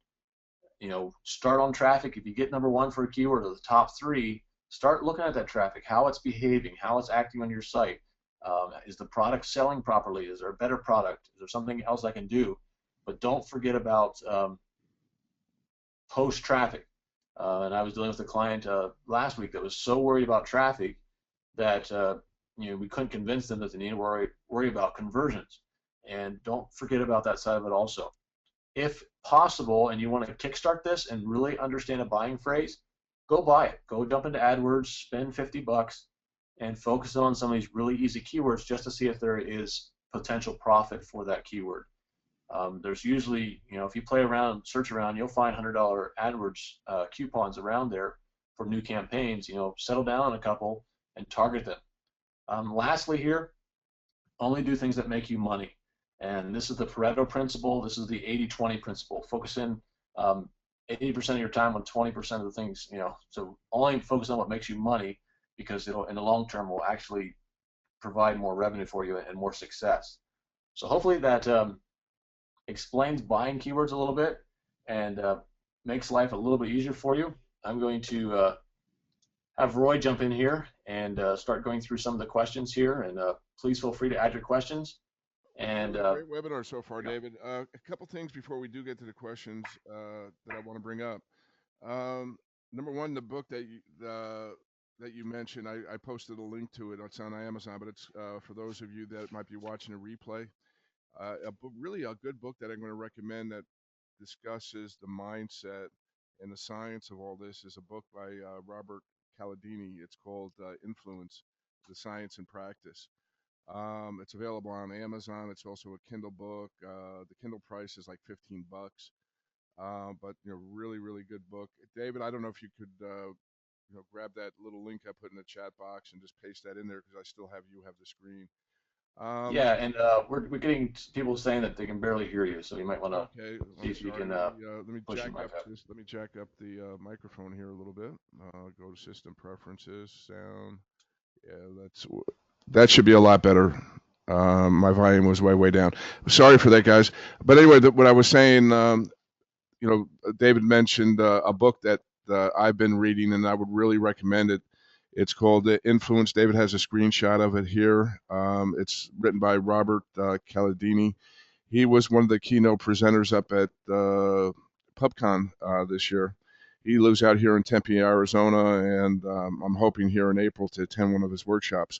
Start on traffic. If you get number 1 for a keyword or the top 3, start looking at that traffic, how it's behaving, how it's acting on your site. Is the product selling properly? Is there a better product? Is there something else I can do? But don't forget about post traffic. And I was dealing with a client last week that was so worried about traffic that we couldn't convince them that they need to worry about conversions. And don't forget about that side of it also. If possible, and you want to kickstart this and really understand a buying phrase, go buy it. Go dump into AdWords, spend $50, and focus on some of these really easy keywords just to see if there is potential profit for that keyword. There's usually, if you play around, search around, you'll find $100 AdWords coupons around there for new campaigns. Settle down on a couple and target them. Lastly here, only do things that make you money. And this is the Pareto principle. This is the 80-20 principle. Focus in 80% of your time on 20% of the things, so only focus on what makes you money, because it'll, in the long term, will actually provide more revenue for you and more success. So hopefully that explains buying keywords a little bit and makes life a little bit easier for you. I'm going to have Roy jump in here and start going through some of the questions here, and please feel free to add your questions. And great webinar so far, David. A couple things before we do get to the questions that I want to bring up. Number one, the book that you mentioned, I posted a link to it. It's on Amazon, but it's for those of you that might be watching a replay. Really a good book that I'm going to recommend that discusses the mindset and the science of all this is a book by Robert Cialdini. It's called Influence, the Science and Practice. It's available on Amazon. It's also a Kindle book. The Kindle price is like $15, but really, really good book. David, I don't know if you could grab that little link I put in the chat box and just paste that in there, because I still have the screen. Yeah, and we're getting people saying that they can barely hear you, so you might want to see if you can let me jack up the microphone here a little bit. Go to System Preferences, Sound. Yeah, that should be a lot better. My volume was way down. Sorry for that, guys. But anyway, what I was saying, David mentioned a book that I've been reading, and I would really recommend it. It's called Influence. David has a screenshot of it here. It's written by Robert Cialdini. He was one of the keynote presenters up at PubCon this year. He lives out here in Tempe, Arizona, and I'm hoping here in April to attend one of his workshops.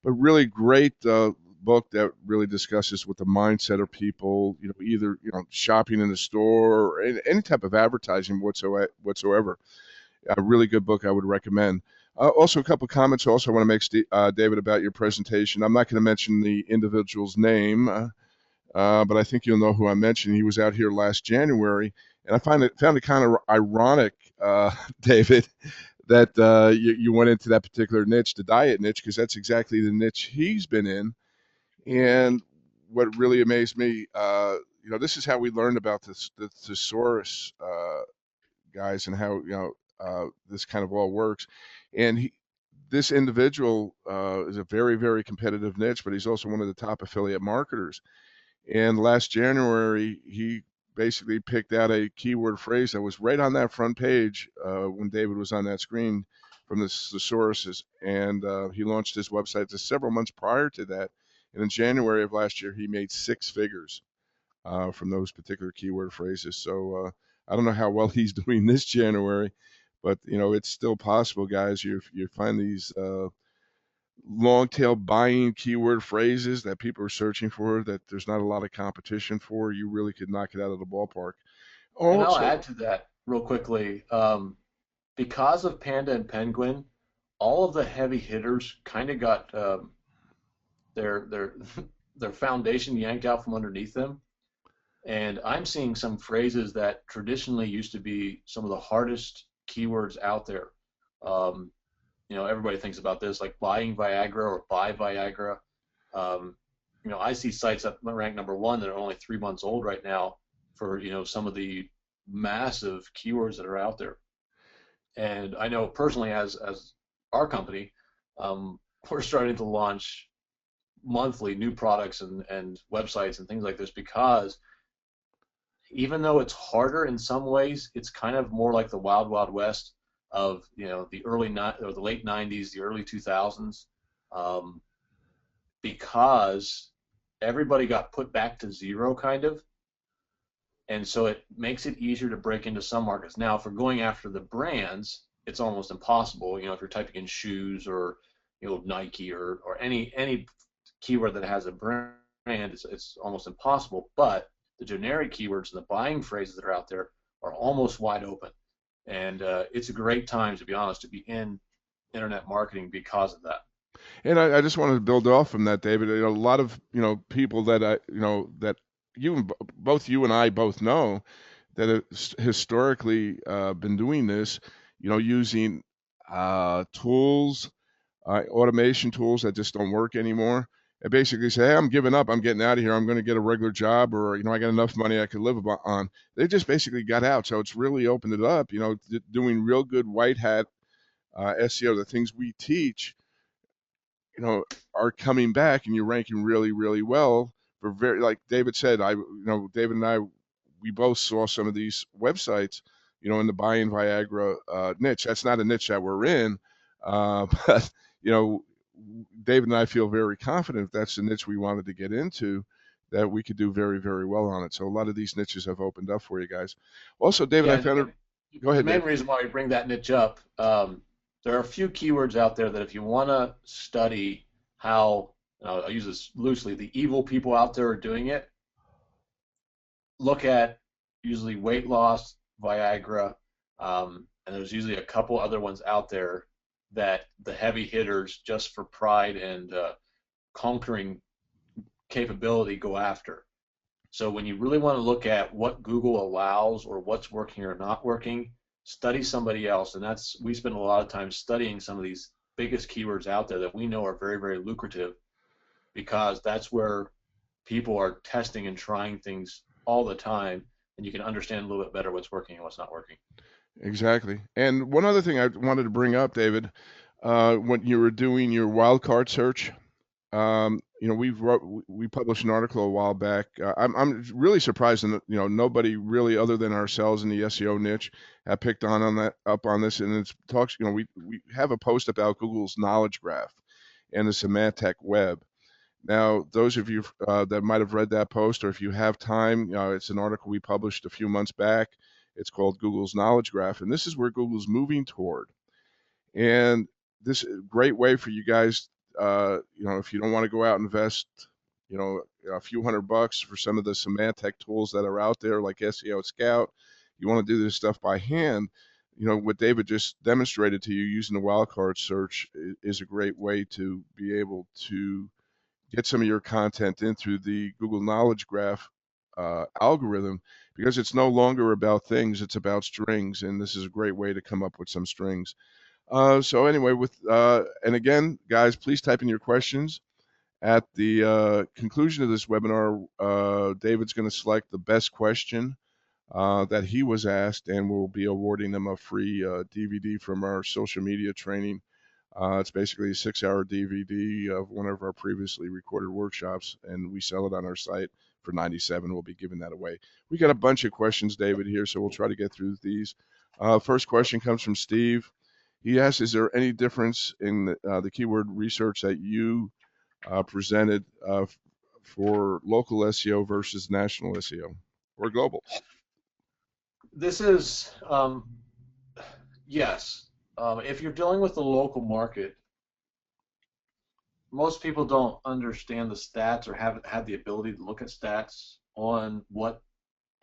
But really great book that really discusses what the mindset of people, either shopping in the store or any type of advertising whatsoever. A really good book I would recommend. Also, a couple of comments. Also, want to make David about your presentation. I'm not going to mention the individual's name, but I think you'll know who I mentioned. He was out here last January, and I found it kind of ironic, David, that you went into that particular niche, the diet niche, because that's exactly the niche he's been in. And what really amazed me, this is how we learned about the thesaurus, guys, and how this kind of all works. And this individual is a very, very competitive niche, but he's also one of the top affiliate marketers. And last January, he basically picked out a keyword phrase that was right on that front page when David was on that screen from the thesaurus. And he launched his website just several months prior to that. And in January of last year, he made six figures from those particular keyword phrases. So I don't know how well he's doing this January, but it's still possible, guys. You find these long tail buying keyword phrases that people are searching for that there's not a lot of competition for. You really could knock it out of the ballpark. And I'll Also, add to that real quickly. Because of Panda and Penguin, all of the heavy hitters kind of got their their foundation yanked out from underneath them. And I'm seeing some phrases that traditionally used to be some of the hardest keywords out there. Um, everybody thinks about this, like buying Viagra or buy Viagra. Um, I see sites that rank number one that are only 3 months old right now for some of the massive keywords that are out there. And I know personally, as our company, we're starting to launch monthly new products and websites and things like this because even though it's harder in some ways, it's kind of more like the wild wild west of the or the late 90s, the early 2000s, um, because everybody got put back to zero kind of, and so it makes it easier to break into some markets. Now, if we're going after the brands, it's almost impossible. If you're typing in shoes or Nike or any keyword that has a brand, it's almost impossible. But the generic keywords and the buying phrases that are out there are almost wide open, and it's a great time, to be honest, to be in internet marketing because of that. and I just wanted to build off from that, David. A lot of people that that both you and I both know that have historically been doing this, using tools, automation tools that just don't work anymore. And basically say, hey, I'm giving up. I'm getting out of here. I'm going to get a regular job, or I got enough money I could live on. They just basically got out. So it's really opened it up. Doing real good white hat SEO, the things we teach, you know, are coming back, and you're ranking really, really well for very, like David said, David and I, we both saw some of these websites, in the buying Viagra niche. That's not a niche that we're in, but you know, David and I feel very confident if that's the niche we wanted to get into, that we could do very, very well on it. So a lot of these niches have opened up for you guys. Also, David, Yeah, I found it. and Go the ahead, main Dave. reason why we bring that niche up, there are a few keywords out there that if you want to study how, I'll use this loosely, the evil people out there are doing it, look at usually weight loss, Viagra, and there's usually a couple other ones out there that the heavy hitters, just for pride and conquering capability, go after. So when you really want to look at what Google allows or what's working or not working, study somebody else. And we spend a lot of time studying some of these biggest keywords out there that we know are very, very lucrative, because that's where people are testing and trying things all the time, and you can understand a little bit better what's working and what's not working. Exactly. And one other thing I wanted to bring up, David, when you were doing your wildcard search, we published an article a while back. I'm really surprised that nobody really other than ourselves in the SEO niche have picked on that up on this. And it talks. We have a post about Google's knowledge graph and the semantic web. Now, those of you that might have read that post, or if you have time, it's an article we published a few months back. It's called Google's Knowledge Graph, and this is where Google's moving toward. And this is a great way for you guys, if you don't want to go out and invest, a few $100 for some of the semantic tools that are out there like SEO Scout, you want to do this stuff by hand. What David just demonstrated to you using the wildcard search is a great way to be able to get some of your content in through the Google Knowledge Graph algorithm, because it's no longer about things, it's about strings, and this is a great way to come up with some strings. So anyway, and again, guys, please type in your questions. At the conclusion of this webinar, David's going to select the best question that he was asked, and we'll be awarding them a free DVD from our social media training. It's basically a 6-hour DVD of one of our previously recorded workshops, and we sell it on our site for $97. We'll be giving that away. We got a bunch of questions, David, here, so we'll try to get through these. First question comes from Steve. He asks, is there any difference in the keyword research that you presented for local SEO versus national SEO or global? This is, yes. If you're dealing with the local market, most people don't understand the stats or haven't had the ability to look at stats on what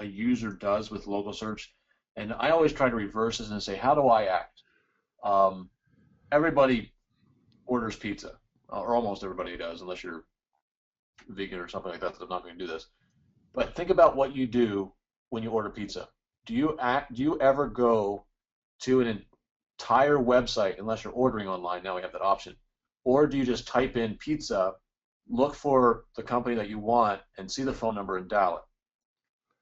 a user does with local search. And I always try to reverse this and say, how do I act? Everybody orders pizza, or almost everybody does, unless you're vegan or something like that. So I'm not going to do this. But think about what you do when you order pizza. Do you ever go to an entire website, unless you're ordering online? Now we have that option. Or do you just type in pizza, look for the company that you want, and see the phone number and dial it?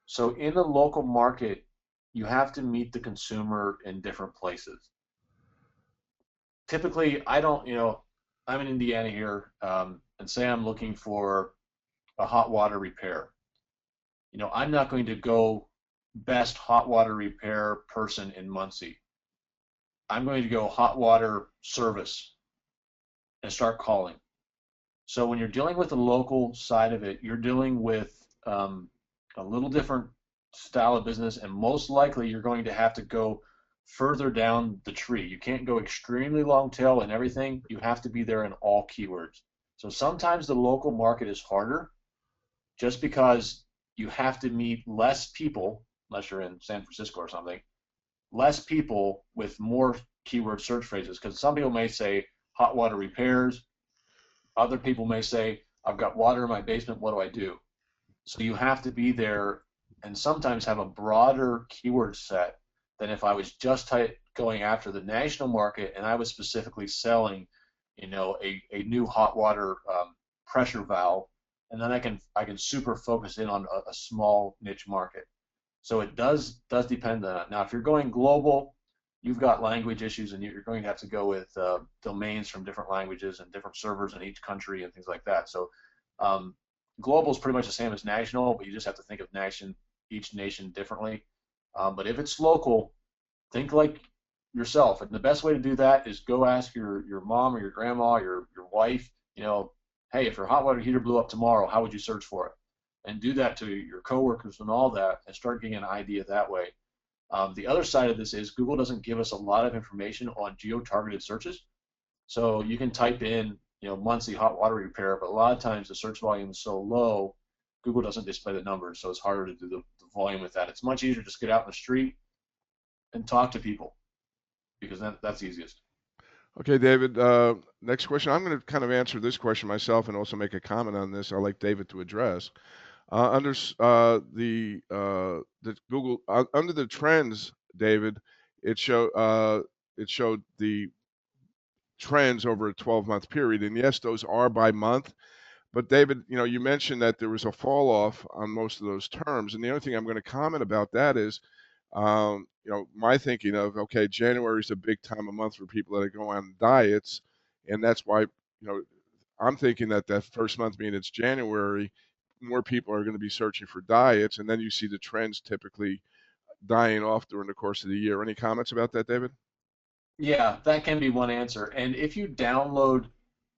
So in the local market, you have to meet the consumer in different places. Typically, I'm in Indiana here, and say I'm looking for a hot water repair. I'm not going to go best hot water repair person in Muncie. I'm going to go hot water service and start calling. So when you're dealing with the local side of it, you're dealing with a little different style of business, and most likely you're going to have to go further down the tree. You can't go extremely long tail and everything. You have to be there in all keywords. So sometimes the local market is harder just because you have to meet less people, unless you're in San Francisco or something, less people with more keyword search phrases. Because some people may say hot water repairs. Other people may say, I've got water in my basement, what do I do? So you have to be there and sometimes have a broader keyword set than if I was just going after the national market and I was specifically selling, a new hot water pressure valve, and then I can super focus in on a small niche market. So it does depend on it. Now, if you're going global, you've got language issues, and you're going to have to go with domains from different languages and different servers in each country and things like that. So global is pretty much the same as national, but you just have to think of each nation differently. But if it's local, think like yourself. And the best way to do that is go ask your mom or your grandma, your wife, hey, if your hot water heater blew up tomorrow, how would you search for it? And do that to your coworkers and all that, and start getting an idea that way. The other side of this is Google doesn't give us a lot of information on geo-targeted searches. So you can type in, Muncie hot water repair, but a lot of times the search volume is so low, Google doesn't display the numbers, so it's harder to do the volume with that. It's much easier to just get out in the street and talk to people, because that's easiest. Okay, David, next question. I'm going to kind of answer this question myself and also make a comment on this. I'd like David to address. Under the Google under the trends, David, it showed the trends over a 12-month period, and yes, those are by month. But David, you mentioned that there was a fall off on most of those terms, and the only thing I'm going to comment about that is, my thinking of, okay, January is a big time of month for people that are going on diets, and that's why, I'm thinking that first month, being it's January, more people are going to be searching for diets, and then you see the trends typically dying off during the course of the year. Any comments about that, David? Yeah, that can be one answer. And if you download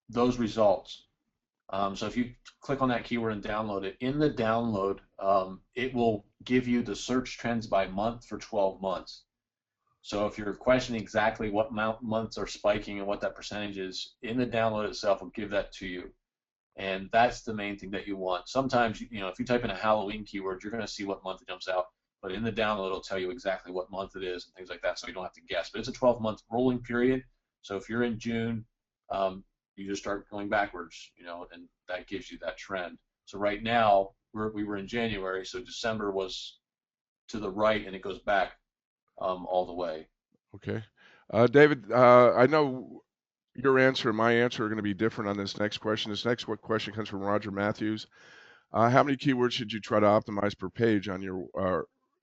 those results, So if you click on that keyword and download it, in the download, it will give you the search trends by month for 12 months. So if you're questioning exactly what months are spiking and what that percentage is, in the download itself will give that to you. And that's the main thing that you want. Sometimes, if you type in a Halloween keyword, you're going to see what month it jumps out. But in the download, it'll tell you exactly what month it is and things like that, so you don't have to guess. But it's a 12-month rolling period. So if you're in June, you just start going backwards, and that gives you that trend. So right now, we were in January, so December was to the right, and it goes back all the way. Okay. David, I know your answer and my answer are going to be different on this next question. This next question comes from Roger Matthews. How many keywords should you try to optimize per page on your,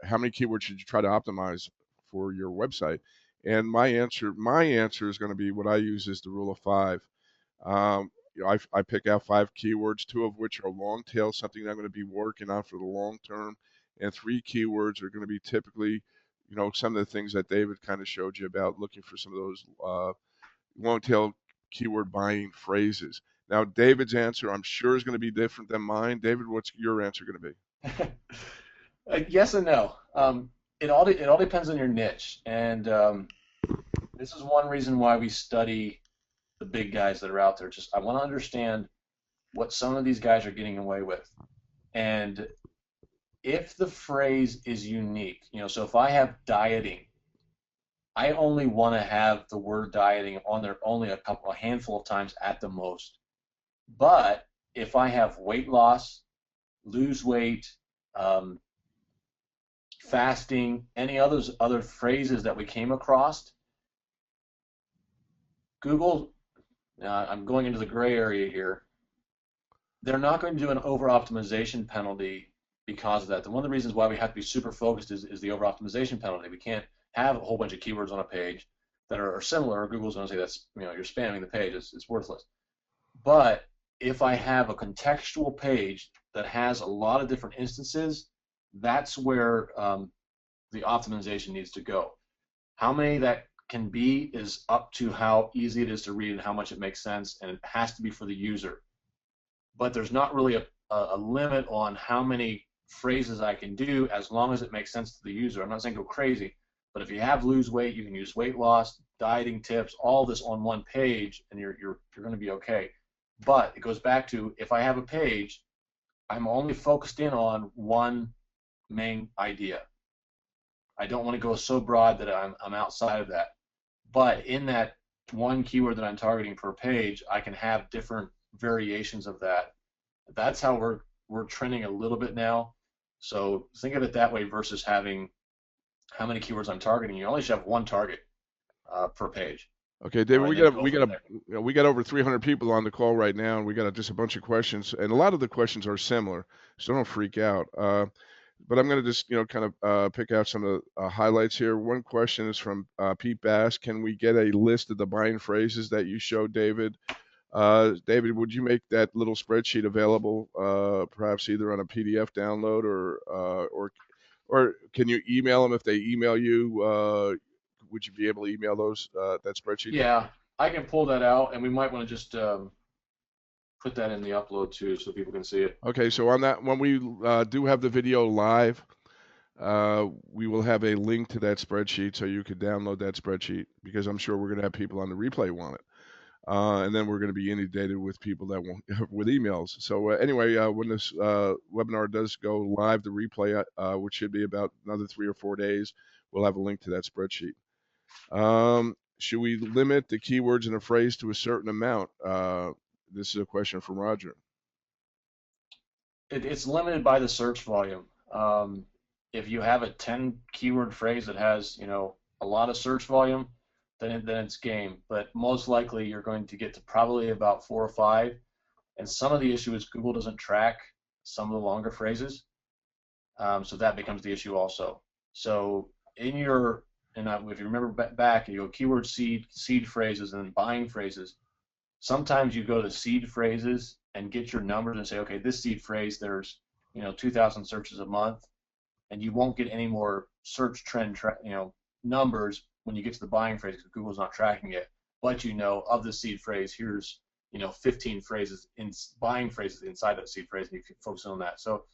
how many keywords should you try to optimize for your website? And my answer is going to be what I use is the rule of five. I pick out 5 keywords, 2 of which are long tail, something I'm going to be working on for the long term, and 3 keywords are going to be typically, some of the things that David kind of showed you about looking for some of those long tail keyword buying phrases. Now, David's answer, I'm sure, is going to be different than mine. David, what's your answer going to be? Yes and no. It all depends on your niche, and this is one reason why we study the big guys that are out there. Just I want to understand what some of these guys are getting away with, and if the phrase is unique, so if I have dieting, I only want to have the word dieting on there only a handful of times at the most. But if I have weight loss, lose weight, um, fasting, any other phrases that we came across, Google, I'm going into the gray area here, they're not going to do an over-optimization penalty because of that. And one of the reasons why we have to be super focused is the over-optimization penalty. We can't have a whole bunch of keywords on a page that are similar. Google's going to say that's, you're spamming the page. It's worthless. But if I have a contextual page that has a lot of different instances, that's where the optimization needs to go. How many that can be is up to how easy it is to read and how much it makes sense, and it has to be for the user. But there's not really a limit on how many phrases I can do as long as it makes sense to the user. I'm not saying go crazy, but if you have lose weight, you can use weight loss, dieting tips, all this on one page, and you're going to be okay. But it goes back to if I have a page, I'm only focused in on one main idea. I don't want to go so broad that I'm outside of that. But in that one keyword that I'm targeting per page, I can have different variations of that. That's how we're trending a little bit now. So think of it that way versus having how many keywords I'm targeting. You only should have one target per page. Okay, David, And then go from there. we got over 300 people on the call right now, and we got just a bunch of questions, and a lot of the questions are similar, so don't freak out. But I'm going to just, kind of pick out some of the highlights here. One question is from Pete Bass. Can we get a list of the buying phrases that you showed, David? David, would you make that little spreadsheet available, perhaps either on a PDF download or can you email them if they email you? Would you be able to email that spreadsheet to them? Yeah, I can pull that out, and we might want to just put that in the upload too, so people can see it. Okay, so on that, when we do have the video live, we will have a link to that spreadsheet so you could download that spreadsheet because I'm sure we're going to have people on the replay want it. And then we're going to be inundated with people that want with emails. So anyway, when this webinar does go live, the replay, which should be about another 3 or 4 days, we'll have a link to that spreadsheet. Should we limit the keywords in a phrase to a certain amount? This is a question from Roger. It's limited by the search volume. If you have a 10 keyword phrase that has, a lot of search volume, then it's game. But most likely you're going to get to probably about 4 or 5. And some of the issue is Google doesn't track some of the longer phrases. So that becomes the issue also. So if you remember back, you go keyword seed phrases, and then buying phrases. Sometimes you go to seed phrases and get your numbers and say, okay, this seed phrase, there's 2,000 searches a month, and you won't get any more search trend numbers when you get to the buying phrase because Google's not tracking it. But of the seed phrase, here's 15 phrases in buying phrases inside that seed phrase, and you can focus on that. So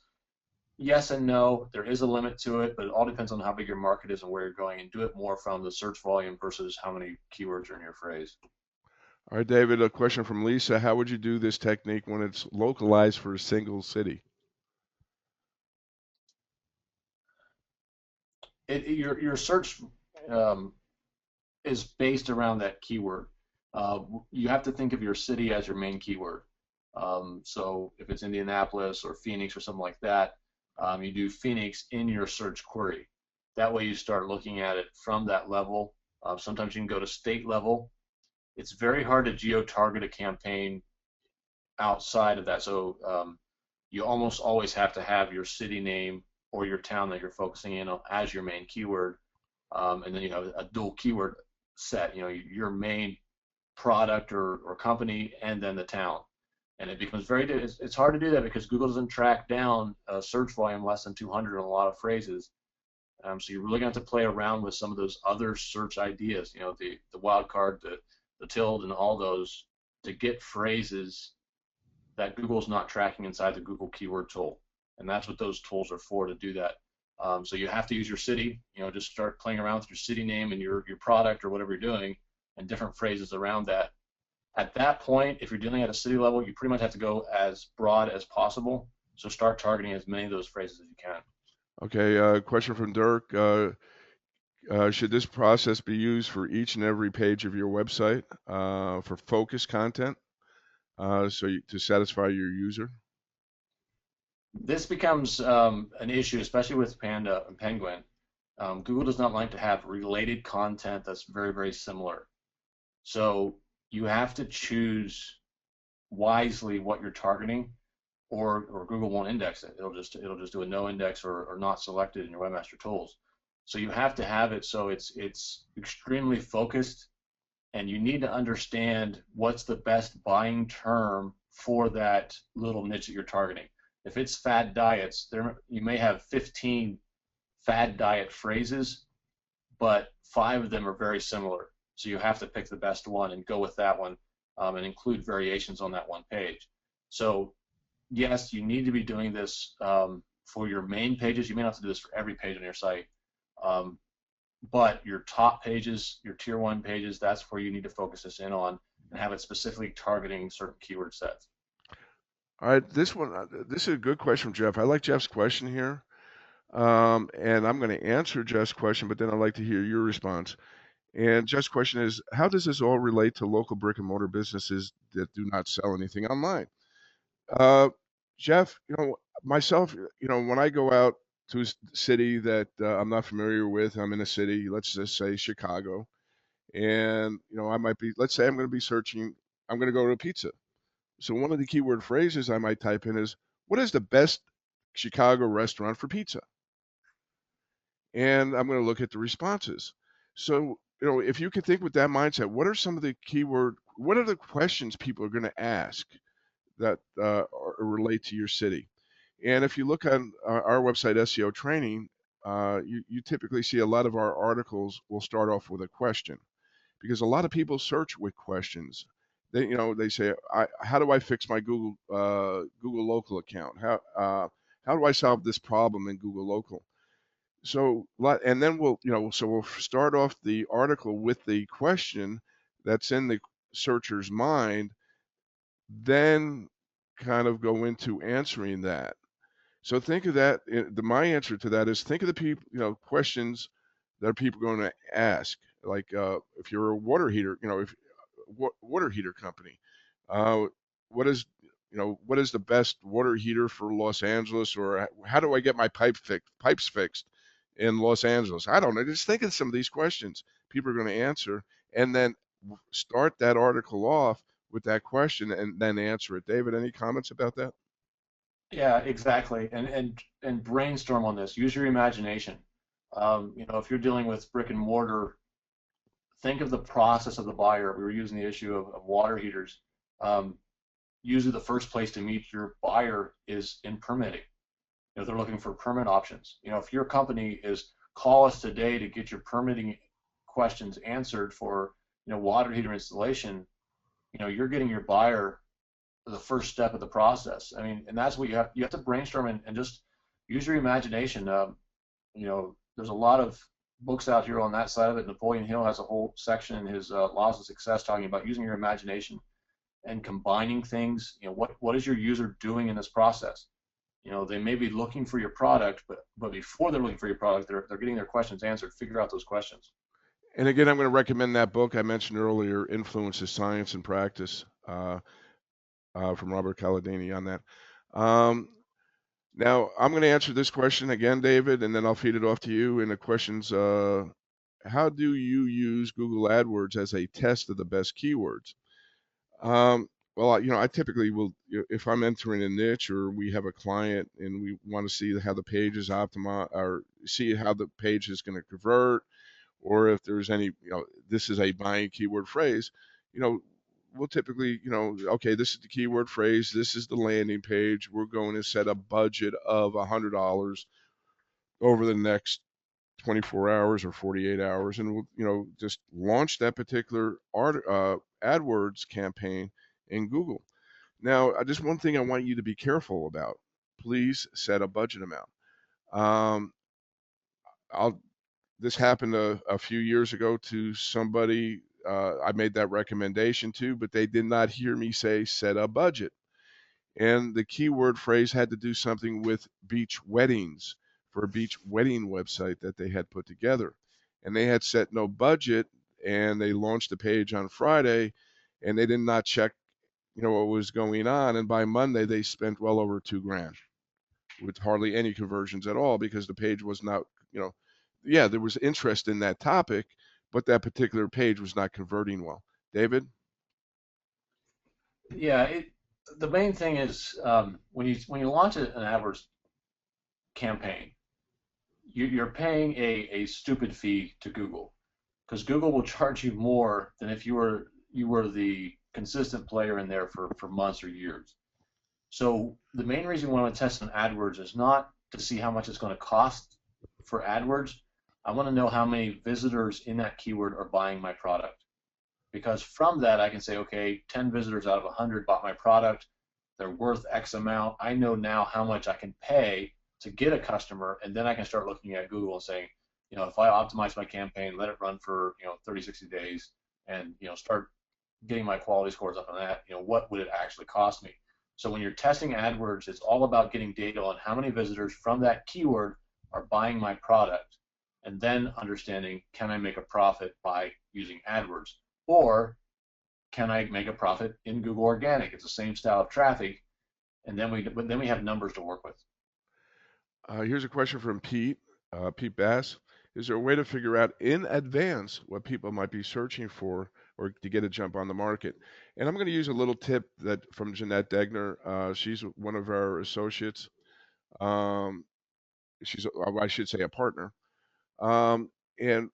yes and no, there is a limit to it, but it all depends on how big your market is and where you're going, and do it more from the search volume versus how many keywords are in your phrase. All right, David, a question from Lisa. How would you do this technique when it's localized for a single city? Your search um, is based around that keyword. You have to think of your city as your main keyword. So if it's Indianapolis or Phoenix or something like that, you do Phoenix in your search query. That way you start looking at it from that level. Sometimes you can go to state level. It's very hard to geo-target a campaign outside of that. So you almost always have to have your city name or your town that you're focusing in on as your main keyword. And then you have a dual keyword set, your main product or company and then the town. And it becomes it's hard to do that because Google doesn't track down a search volume less than 200 in a lot of phrases. So you're really going to have to play around with some of those other search ideas, the wildcard, the tilde, and all those to get phrases that Google's not tracking inside the Google keyword tool. And that's what those tools are for, to do that. So you have to use your city, just start playing around with your city name and your product or whatever you're doing and different phrases around that. At that point, if you're dealing at a city level, you pretty much have to go as broad as possible. So start targeting as many of those phrases as you can. Okay, question from Dirk. Should this process be used for each and every page of your website for focus content to satisfy your user? This becomes an issue, especially with Panda and Penguin. Google does not like to have related content that's very, very similar. So you have to choose wisely what you're targeting, or Google won't index it. It'll just do a no index or not selected in your webmaster tools. So you have to have it so it's extremely focused, and you need to understand what's the best buying term for that little niche that you're targeting. If it's fad diets, you may have 15 fad diet phrases, but 5 of them are very similar. So you have to pick the best one and go with that one, and include variations on that one page. So yes, you need to be doing this for your main pages. You may not have to do this for every page on your site, but your top pages, your tier 1 pages, that's where you need to focus this in on and have it specifically targeting certain keyword sets. All right, this is a good question from Jeff. I like Jeff's question here, and I'm going to answer Jeff's question, but then I'd like to hear your response. And Jeff's question is, how does this all relate to local brick and mortar businesses that do not sell anything online? Uh, Jeff, myself, when I go out to a city that I'm not familiar with, I'm in a city, let's just say Chicago, and I might be, let's say I'm going to be searching, I'm going to go to a pizza. So one of the keyword phrases I might type in is, what is the best Chicago restaurant for pizza? And I'm going to look at the responses. So, if you can think with that mindset, what are the questions people are going to ask that relate to your city? And if you look on our website, SEO Training, you typically see a lot of our articles will start off with a question, because a lot of people search with questions. They say, how do I fix my Google Local account? How do I solve this problem in Google Local? So, and then we'll start off the article with the question that's in the searcher's mind, then kind of go into answering that. So think of that. My answer to that is, think of the people, questions that are people going to ask. Like if you're a water heater, if water heater company, uh, what is what is the best water heater for Los Angeles, or how do I get my pipes fixed in Los Angeles? I don't know. Just think of some of these questions people are going to answer, and then start that article off with that question and then answer it. David, any comments about that? Yeah, exactly. And brainstorm on this. Use your imagination. If you're dealing with brick and mortar, think of the process of the buyer. We were using the issue of water heaters. Usually the first place to meet your buyer is in permitting. They're looking for permit options. If your company is, call us today to get your permitting questions answered for water heater installation, you're getting your buyer the first step of the process. I mean, and that's what you have to brainstorm and just use your imagination. There's a lot of books out here on that side of it. Napoleon Hill has a whole section in his Laws of Success talking about using your imagination and combining things. What is your user doing in this process? They may be looking for your product, but before they're looking for your product, they're getting their questions answered. Figure out those questions. And again, I'm going to recommend that book I mentioned earlier, Influence is Science and Practice, from Robert Cialdini on that. Um, Now, I'm going to answer this question again, David, and then I'll feed it off to you. And the question's, how do you use Google AdWords as a test of the best keywords? Well, I typically will, if I'm entering a niche or we have a client and we want to see how the page is optimized or see how the page is going to convert, or if there's any, this is a buying keyword phrase, you know, we'll typically, okay, this is the keyword phrase, this is the landing page. We're going to set a budget of $100 over the next 24 hours or 48 hours, and we'll, just launch that particular AdWords campaign in Google. Now, just one thing I want you to be careful about: please set a budget amount. Um, I'll This happened a few years ago to somebody I made that recommendation to, but they did not hear me say set a budget. And the keyword phrase had to do something with beach weddings for a beach wedding website that they had put together. And they had set no budget, and they launched the page on Friday, and they did not check, what was going on. And by Monday, they spent well over $2,000 with hardly any conversions at all because the page was not, yeah, there was interest in that topic, but that particular page was not converting well. David? Yeah, the main thing is when you launch an AdWords campaign, you're paying a stupid fee to Google because Google will charge you more than if you were the consistent player in there for months or years. So the main reason we want to test on AdWords is not to see how much it's going to cost for AdWords. I want to know how many visitors in that keyword are buying my product. Because from that, I can say, okay, 10 visitors out of 100 bought my product. They're worth X amount. I know now how much I can pay to get a customer, and then I can start looking at Google and saying, if I optimize my campaign, let it run for 30, 60 days, and start getting my quality scores up on that, what would it actually cost me? So when you're testing AdWords, it's all about getting data on how many visitors from that keyword are buying my product, and then understanding, can I make a profit by using AdWords? Or can I make a profit in Google Organic? It's the same style of traffic, and then we have numbers to work with. Here's a question from Pete Bass. Is there a way to figure out in advance what people might be searching for or to get a jump on the market? And I'm going to use a little tip that from Jeanette Degner. She's one of our associates. Um, I should say, a partner. Um, and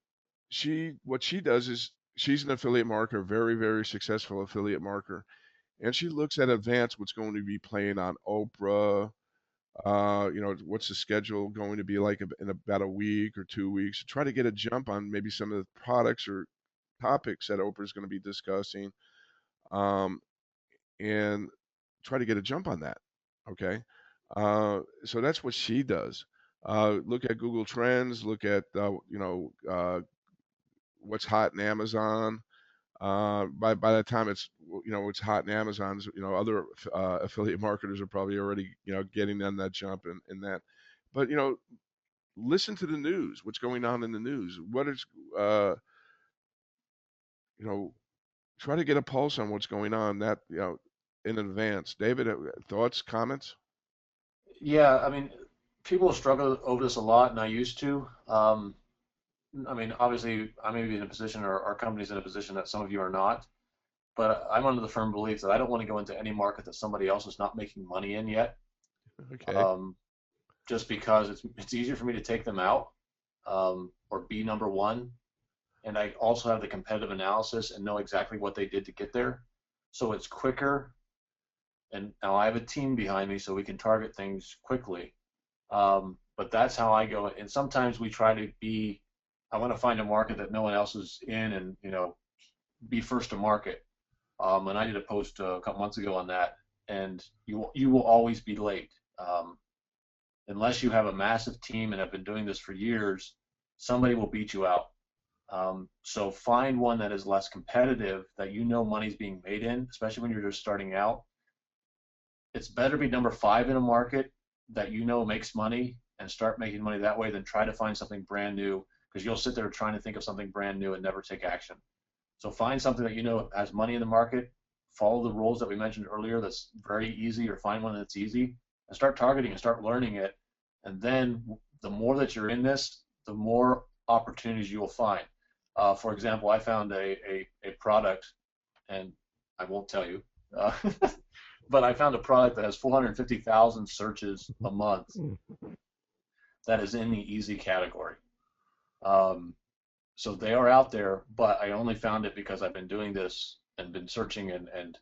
what she does is she's an affiliate marketer, very, very successful affiliate marketer. And she looks at advance what's going to be playing on Oprah, what's the schedule going to be like in about a week or 2 weeks? Try to get a jump on maybe some of the products or topics that Oprah is going to be discussing, um, and try to get a jump on that. Okay, so that's what she does. Look at Google Trends. Look at what's hot in Amazon. By the time it's hot in Amazon's, other affiliate marketers are probably already getting on that jump and that. But listen to the news. What's going on in the news? What is you know try to get a pulse on what's going on that in advance. David, thoughts, comments? Yeah, I mean, people struggle over this a lot, and I used to. I mean, obviously, I may be in a position, or our company's in a position that some of you are not. But I'm under the firm belief that I don't want to go into any market that somebody else is not making money in yet. Okay. Um, just because it's easier for me to take them out, or be number one, and I also have the competitive analysis and know exactly what they did to get there. So it's quicker, and now I have a team behind me, so we can target things quickly. But that's how I go. And sometimes we try to be. I want to find a market that no one else is in, and be first to market. And I did a post a couple months ago on that. And you will always be late. Unless you have a massive team and have been doing this for years, somebody will beat you out. So find one that is less competitive, that you know money's being made in, especially when you're just starting out. It's better to be number 5 in a market that you know makes money and start making money that way than try to find something brand new, because you'll sit there trying to think of something brand new and never take action. So find something that you know has money in the market, follow the rules that we mentioned earlier that's very easy, or find one that's easy, and start targeting and start learning it. And then the more that you're in this, the more opportunities you will find. For example, I found a product, and I won't tell you, uh, but I found a product that has 450,000 searches a month that is in the easy category. Um, so they are out there, but I only found it because I've been doing this and been searching, and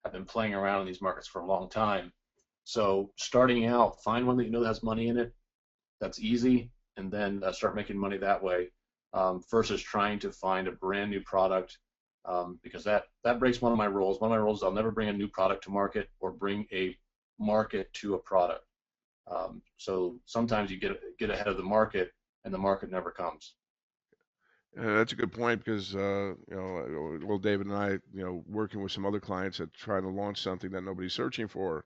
have been playing around in these markets for a long time. So starting out, find one that you know that has money in it, that's easy, and then start making money that way, versus trying to find a brand new product, because that breaks one of my rules. One of my rules is I'll never bring a new product to market or bring a market to a product. So sometimes you get ahead of the market, and the market never comes. That's a good point because well, David and I, working with some other clients that trying to launch something that nobody's searching for,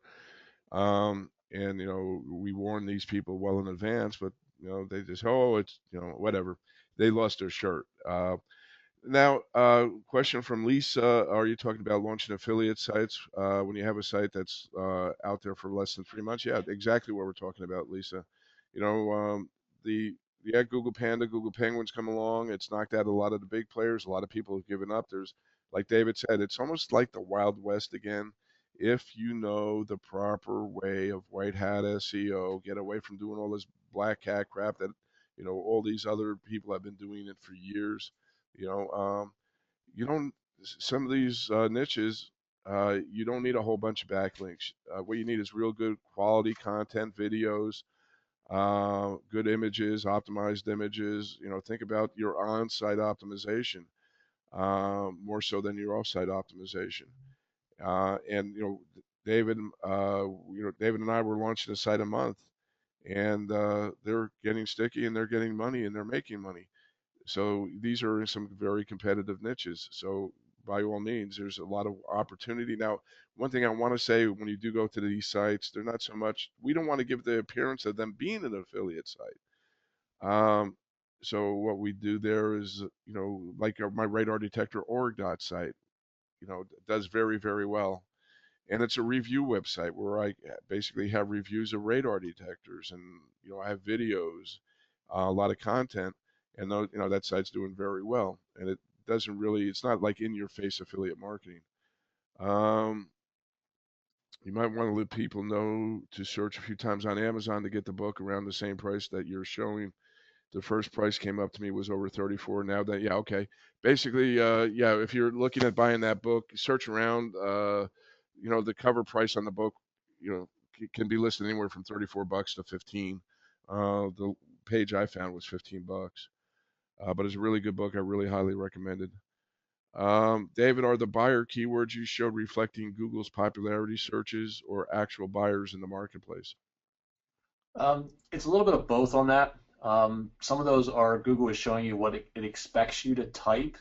and we warn these people well in advance, but they just, oh, it's whatever. They lost their shirt. Now, question from Lisa: are you talking about launching affiliate sites when you have a site that's out there for less than 3 months? Yeah, exactly what we're talking about, Lisa. You know, the Google Panda, Google Penguins come along. It's knocked out a lot of the big players. A lot of people have given up. There's, like David said, it's almost like the Wild West again. If you know the proper way of white hat SEO, get away from doing all this black hat crap that all these other people have been doing it for years. You know, you don't. Some of these niches, you don't need a whole bunch of backlinks. What you need is real good quality content, videos, good images, optimized images. Think about your on-site optimization more so than your off-site optimization. And David, David and I were launching a site a month, and they're getting sticky, and they're getting money, and they're making money. So these are some very competitive niches. So by all means, there's a lot of opportunity. Now, one thing I want to say, when you do go to these sites, they're not so much, we don't want to give the appearance of them being an affiliate site. So what we do there is, like my radar detector org dot site, does very, very well. And it's a review website where I basically have reviews of radar detectors, and I have videos, a lot of content, and that site's doing very well. And it doesn't really, it's not like in your face affiliate marketing. Um, you might want to let people know to search a few times on Amazon to get the book around the same price that you're showing. The first price came up to me was over 34. Now that, yeah, okay. Basically, yeah, if you're looking at buying that book, search around. The cover price on the book, can be listed anywhere from 34 bucks to 15. The page I found was 15 bucks. But it's a really good book. I really highly recommend it. David, are the buyer keywords you showed reflecting Google's popularity searches or actual buyers in the marketplace? It's a little bit of both on that. Some of those are Google is showing you what it expects you to type.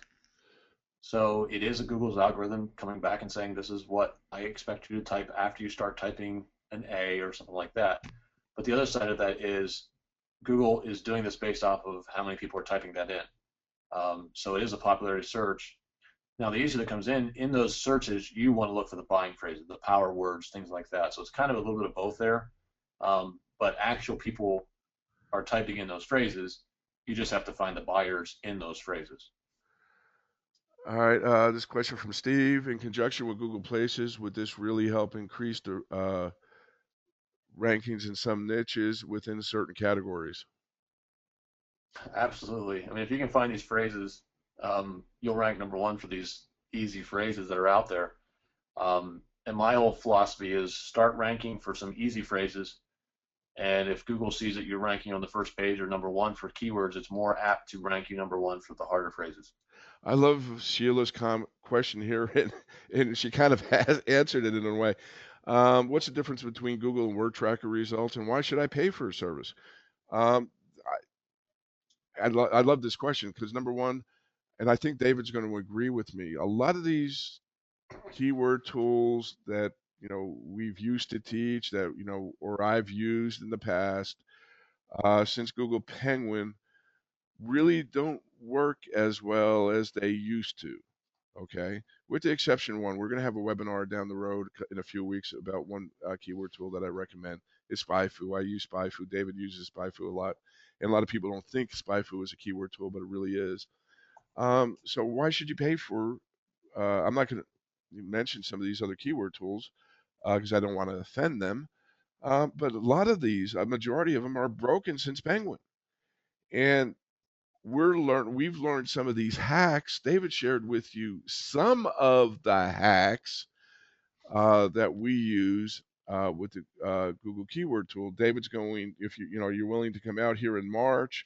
So it is a Google's algorithm coming back and saying this is what I expect you to type after you start typing an A or something like that. But the other side of that is Google is doing this based off of how many people are typing that in. So it is a popularity search. Now the issue that comes in those searches, you want to look for the buying phrases, the power words, things like that. So it's kind of a little bit of both there. But actual people are typing in those phrases. You just have to find the buyers in those phrases. All right, this question from Steve. In conjunction with Google Places, would this really help increase the rankings in some niches within certain categories? Absolutely. I mean, if you can find these phrases, you'll rank number one for these easy phrases that are out there. And my whole philosophy is start ranking for some easy phrases, And if Google sees that you're ranking on the first page or number one for keywords, it's more apt to rank you number one for the harder phrases. I love Sheila's question here, and she kind of has answered it in a way. What's the difference between Google and Word Tracker results, and why should I pay for a service? Um, I love this question because number one, and I think David's going to agree with me. A lot of these keyword tools that we've used to teach, that or I've used in the past since Google Penguin, really don't work as well as they used to. Okay, with the exception one, we're going to have a webinar down the road in a few weeks about one keyword tool that I recommend. Is SpyFu. I use SpyFu. David uses SpyFu a lot, and a lot of people don't think SpyFu is a keyword tool, but it really is. So why should you pay for? I'm not going to mention some of these other keyword tools because I don't want to offend them. But a lot of these, a majority of them, are broken since Penguin, and we've learned some of these hacks. David shared with you some of the hacks that we use with the Google keyword tool. David's going, if you're willing to come out here in March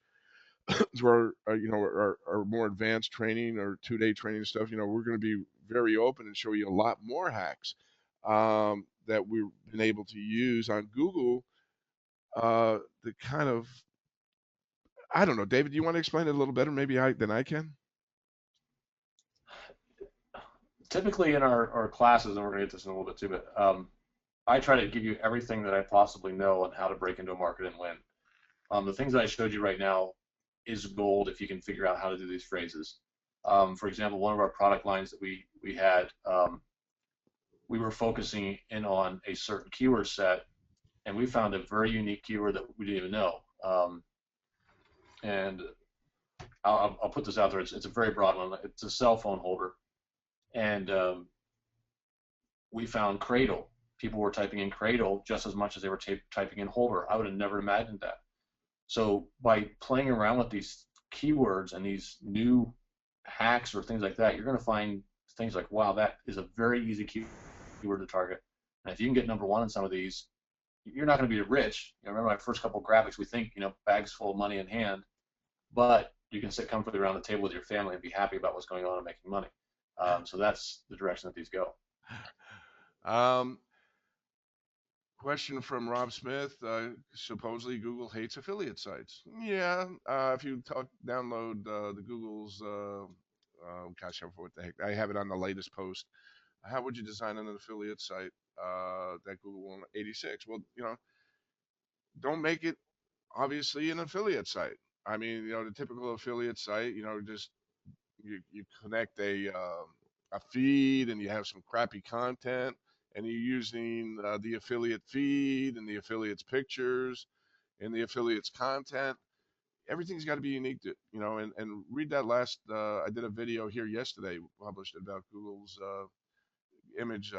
to our more advanced training or 2-day training stuff. We're going to be very open and show you a lot more hacks that we've been able to use on Google. The kind of, I don't know, David, do you want to explain it a little better maybe than I can? Typically in our classes, and we're going to get this in a little bit too, but I try to give you everything that I possibly know on how to break into a market and win. The things that I showed you right now is gold if you can figure out how to do these phrases. For example, one of our product lines that we had, we were focusing in on a certain keyword set, and we found a very unique keyword that we didn't even know. And I'll put this out there. It's a very broad one. It's a cell phone holder, and we found cradle. People were typing in cradle just as much as they were typing in holder. I would have never imagined that. So by playing around with these keywords and these new hacks or things like that, you're going to find things like, wow, that is a very easy keyword to target. And if you can get number one in some of these, you're not going to be rich. Remember my first couple of graphics, we think, bags full of money in hand, but you can sit comfortably around the table with your family and be happy about what's going on and making money. So that's the direction that these go. Um, Question from Rob Smith. Supposedly Google hates affiliate sites. Yeah, if you download the Google's, gosh, I forget what the heck, I have it on the latest post. How would you design an affiliate site that Google won't? 86. Well, don't make it obviously an affiliate site. I mean, the typical affiliate site, just you connect a feed and you have some crappy content and you're using the affiliate feed and the affiliate's pictures and the affiliate's content. Everything's got to be unique to, and read that last, I did a video here yesterday, published about Google's image,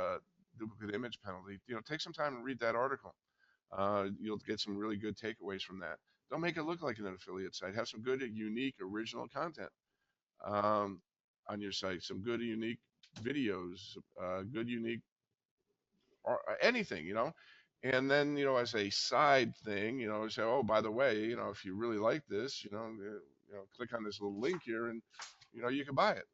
duplicate image penalty. Take some time and read that article. You'll get some really good takeaways from that. Don't make it look like an affiliate site. Have some good, unique, original content um, on your site. Some good, unique videos, good, unique, or anything, And then, as a side thing, say, oh, by the way, if you really like this, click on this little link here, and you can buy it.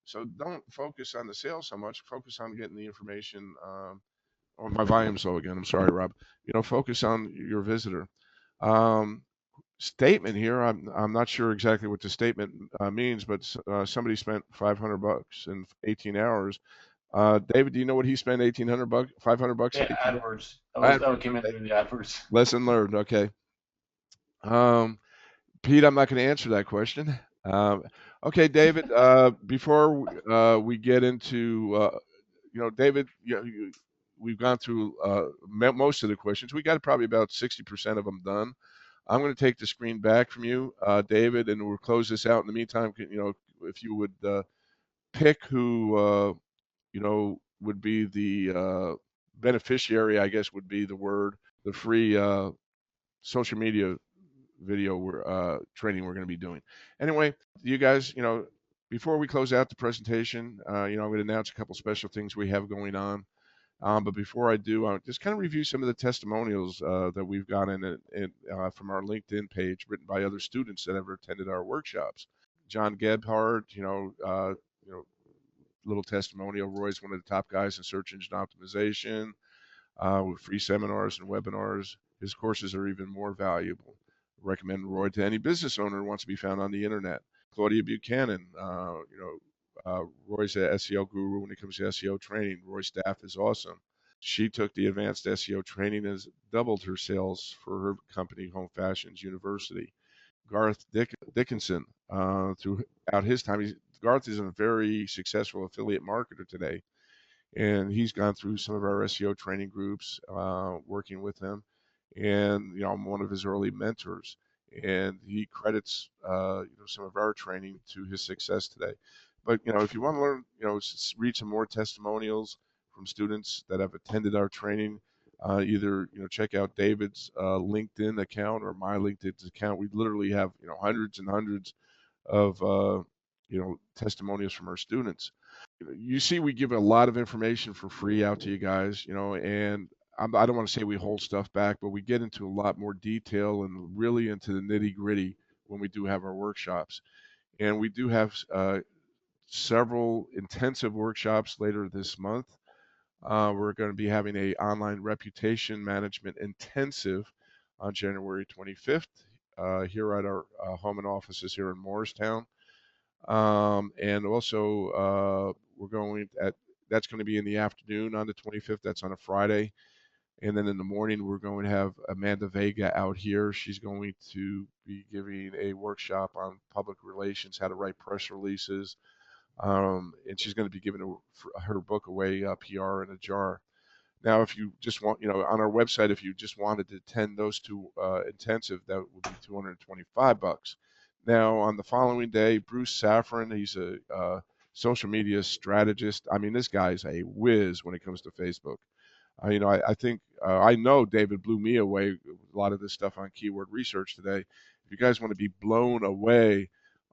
So don't focus on the sale so much. Focus on getting the information. Oh, my volume's low again. I'm sorry, Rob. Focus on your visitor. Um, Statement here. I'm not sure exactly what the statement means, but somebody spent $500 in 18 hours. David, do you know what he spent? $1,800, $500 in Yeah, 18 hours? AdWords. That what came in Okay. in the AdWords. Lesson learned. Okay. Um, Pete, I'm not going to answer that question. Okay, David. Before we get into, David, we've gone through most of the questions. We got probably about 60% of them done. I'm going to take the screen back from you, David, and we'll close this out. In the meantime, if you would pick who would be the beneficiary, I guess would be the word, the free social media video training we're going to be doing. Anyway, you guys, before we close out the presentation, I'm going to announce a couple special things we have going on. But before I do, I'll just kind of review some of the testimonials that we've gotten from our LinkedIn page, written by other students that have attended our workshops. John Gebhardt, you know, little testimonial. Roy's one of the top guys in search engine optimization with free seminars and webinars. His courses are even more valuable. I recommend Roy to any business owner who wants to be found on the internet. Claudia Buchanan, Roy's an SEO guru when it comes to SEO training. Roy's staff is awesome. She took the advanced SEO training and has doubled her sales for her company, Home Fashions University. Dickinson, throughout his time, Garth is a very successful affiliate marketer today, and he's gone through some of our SEO training groups, working with him, and I'm one of his early mentors, and he credits some of our training to his success today. But if you want to learn, read some more testimonials from students that have attended our training, either check out David's LinkedIn account or my LinkedIn account. We literally have hundreds and hundreds of testimonials from our students. You see, we give a lot of information for free out to you guys, and I don't want to say we hold stuff back, but we get into a lot more detail and really into the nitty gritty when we do have our workshops. And we do have several intensive workshops later this month. We're going to be having a online reputation management intensive on January 25th here at our home and offices here in Morristown. And also, that's going to be in the afternoon on the 25th. That's on a Friday. And then in the morning, we're going to have Amanda Vega out here. She's going to be giving a workshop on public relations, how to write press releases. And she's going to be giving her book away, PR in a Jar. Now, if you just want, on our website, if you just wanted to attend those two intensive, that would be $225. Now, on the following day, Bruce Safran, he's a social media strategist. I mean, this guy's a whiz when it comes to Facebook. I think I know David blew me away with a lot of this stuff on keyword research today. If you guys want to be blown away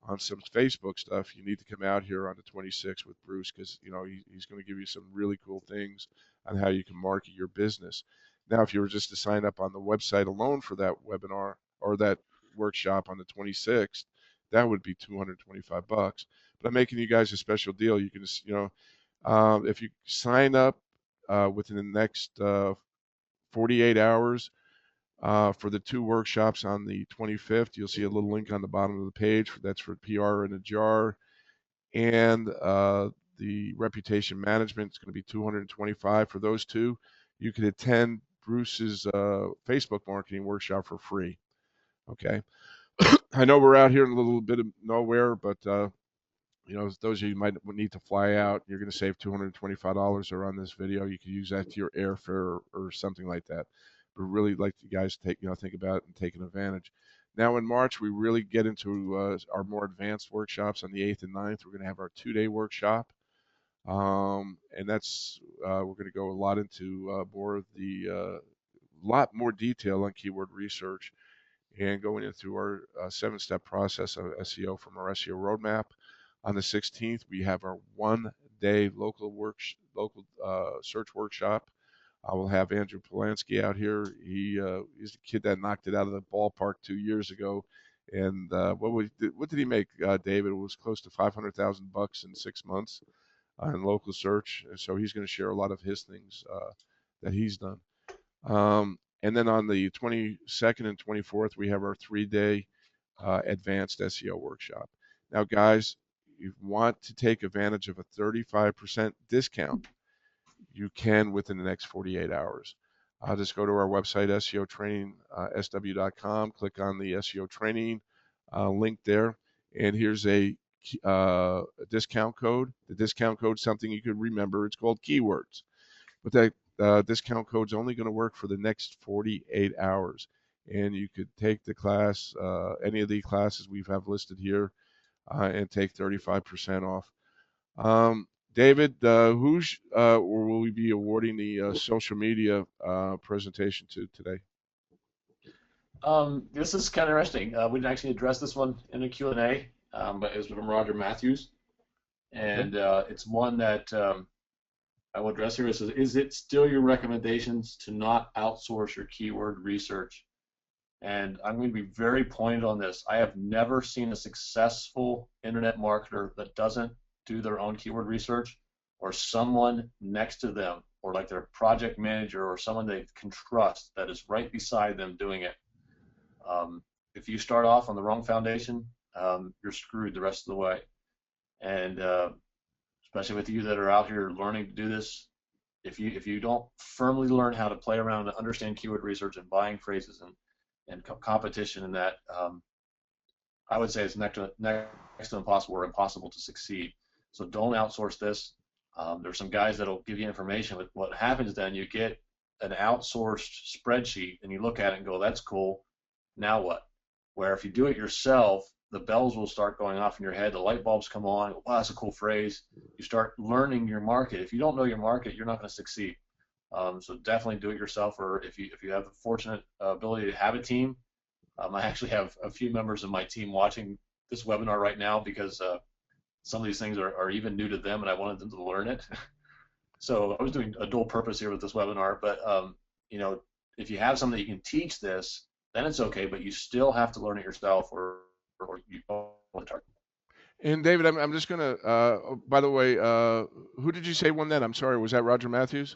on some Facebook stuff, you need to come out here on the 26th with Bruce, because he's going to give you some really cool things on how you can market your business. Now, if you were just to sign up on the website alone for that webinar or that workshop on the 26th, that would be $225. But I'm making you guys a special deal. You can just, if you sign up within the next 48 hours for the two workshops on the 25th, you'll see a little link on the bottom of the page. That's for PR in a Jar. And the reputation management is going to be $225 for those two. You can attend Bruce's Facebook marketing workshop for free. Okay. I know we're out here in a little bit of nowhere, but those of you might need to fly out, you're going to save $225 on this video. You could use that to your airfare or something like that. But really like you guys to think about it and take an advantage. Now in March, we really get into our more advanced workshops on the 8th and 9th. We're going to have our 2-day workshop. And that's, we're going to go a lot into more of the, lot more detail on keyword research and going into our 7-step process of SEO from our SEO roadmap. On the 16th, we have our 1-day local search workshop. I will have Andrew Polanski out here. He's the kid that knocked it out of the ballpark 2 years ago. And what did he make, David? It was close to $500,000 in 6 months in local search. And so he's going to share a lot of his things that he's done. And then on the 22nd and 24th, we have our 3-day advanced SEO workshop. Now, guys, you want to take advantage of a 35% discount, you can within the next 48 hours. Just go to our website, SEOtrainingsW.com, click on the SEO training link there, and here's a discount code. The discount code is something you could remember. It's called keywords. But that discount code is only going to work for the next 48 hours. And you could take the class, any of the classes we have listed here, and take 35% off. David, will we be awarding the social media presentation to today? This is kind of interesting. We didn't actually address this one in the Q&A, but it's from Roger Matthews, and it's one that I will address here is it still your recommendations to not outsource your keyword research? And I'm going to be very pointed on this. I have never seen a successful internet marketer that doesn't do their own keyword research, or someone next to them, or like their project manager or someone they can trust that is right beside them doing it. Um, if you start off on the wrong foundation, you're screwed the rest of the way. And especially with you that are out here learning to do this, if you don't firmly learn how to play around and understand keyword research and buying phrases and competition and that, I would say it's next to impossible or impossible to succeed. So don't outsource this. There's some guys that'll give you information. But what happens then, you get an outsourced spreadsheet and you look at it and go, that's cool. Now what? Where if you do it yourself, the bells will start going off in your head. The light bulbs come on. Wow, that's a cool phrase. You start learning your market. If you don't know your market, you're not going to succeed. So definitely do it yourself. Or if you have the fortunate ability to have a team, I actually have a few members of my team watching this webinar right now because some of these things are even new to them, and I wanted them to learn it. So I was doing a dual purpose here with this webinar. But you know, if you have something that you can teach this, then it's okay. But you still have to learn it yourself, or you don't target. And David, I'm just gonna. By the way, who did you say won that? I'm sorry. Was that Roger Matthews?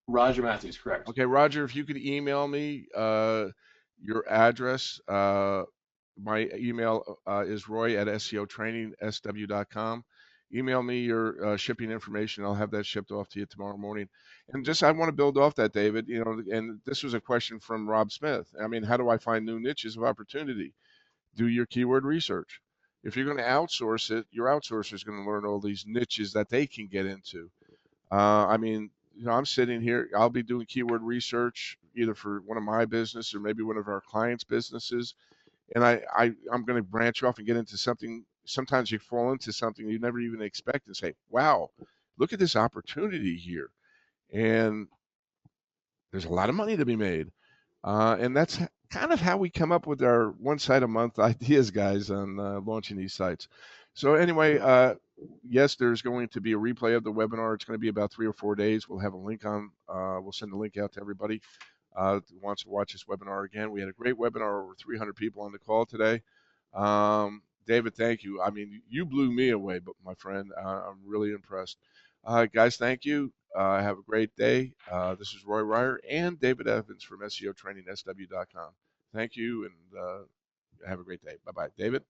Roger Matthews, correct. Okay, Roger, if you could email me your address. My email is roy at seotrainingsw.com. Email me your shipping information. I'll have that shipped off to you tomorrow morning. And just, I want to build off that, David. You know, and this was a question from Rob Smith. I mean, how do I find new niches of opportunity? Do your keyword research. If you're going to outsource it, your outsourcer is going to learn all these niches that they can get into. I mean, you know, I'm sitting here, I'll be doing keyword research either for one of my business or maybe one of our clients' businesses. And I'm going to branch off and get into something. Sometimes you fall into something you never even expect and say, wow, look at this opportunity here. And there's a lot of money to be made. And that's kind of how we come up with our one site a month ideas, guys, on launching these sites. So anyway, yes, there's going to be a replay of the webinar. It's going to be about 3 or 4 days. We'll have a link on. We'll send the link out to everybody who wants to watch this webinar again. We had a great webinar, over 300 people on the call today. David, thank you. I mean, you blew me away, but my friend, I'm really impressed. Guys, thank you. Have a great day. This is Roy Ryer and David Evans from SEOtrainingsw.com. Thank you, and have a great day. Bye-bye. David?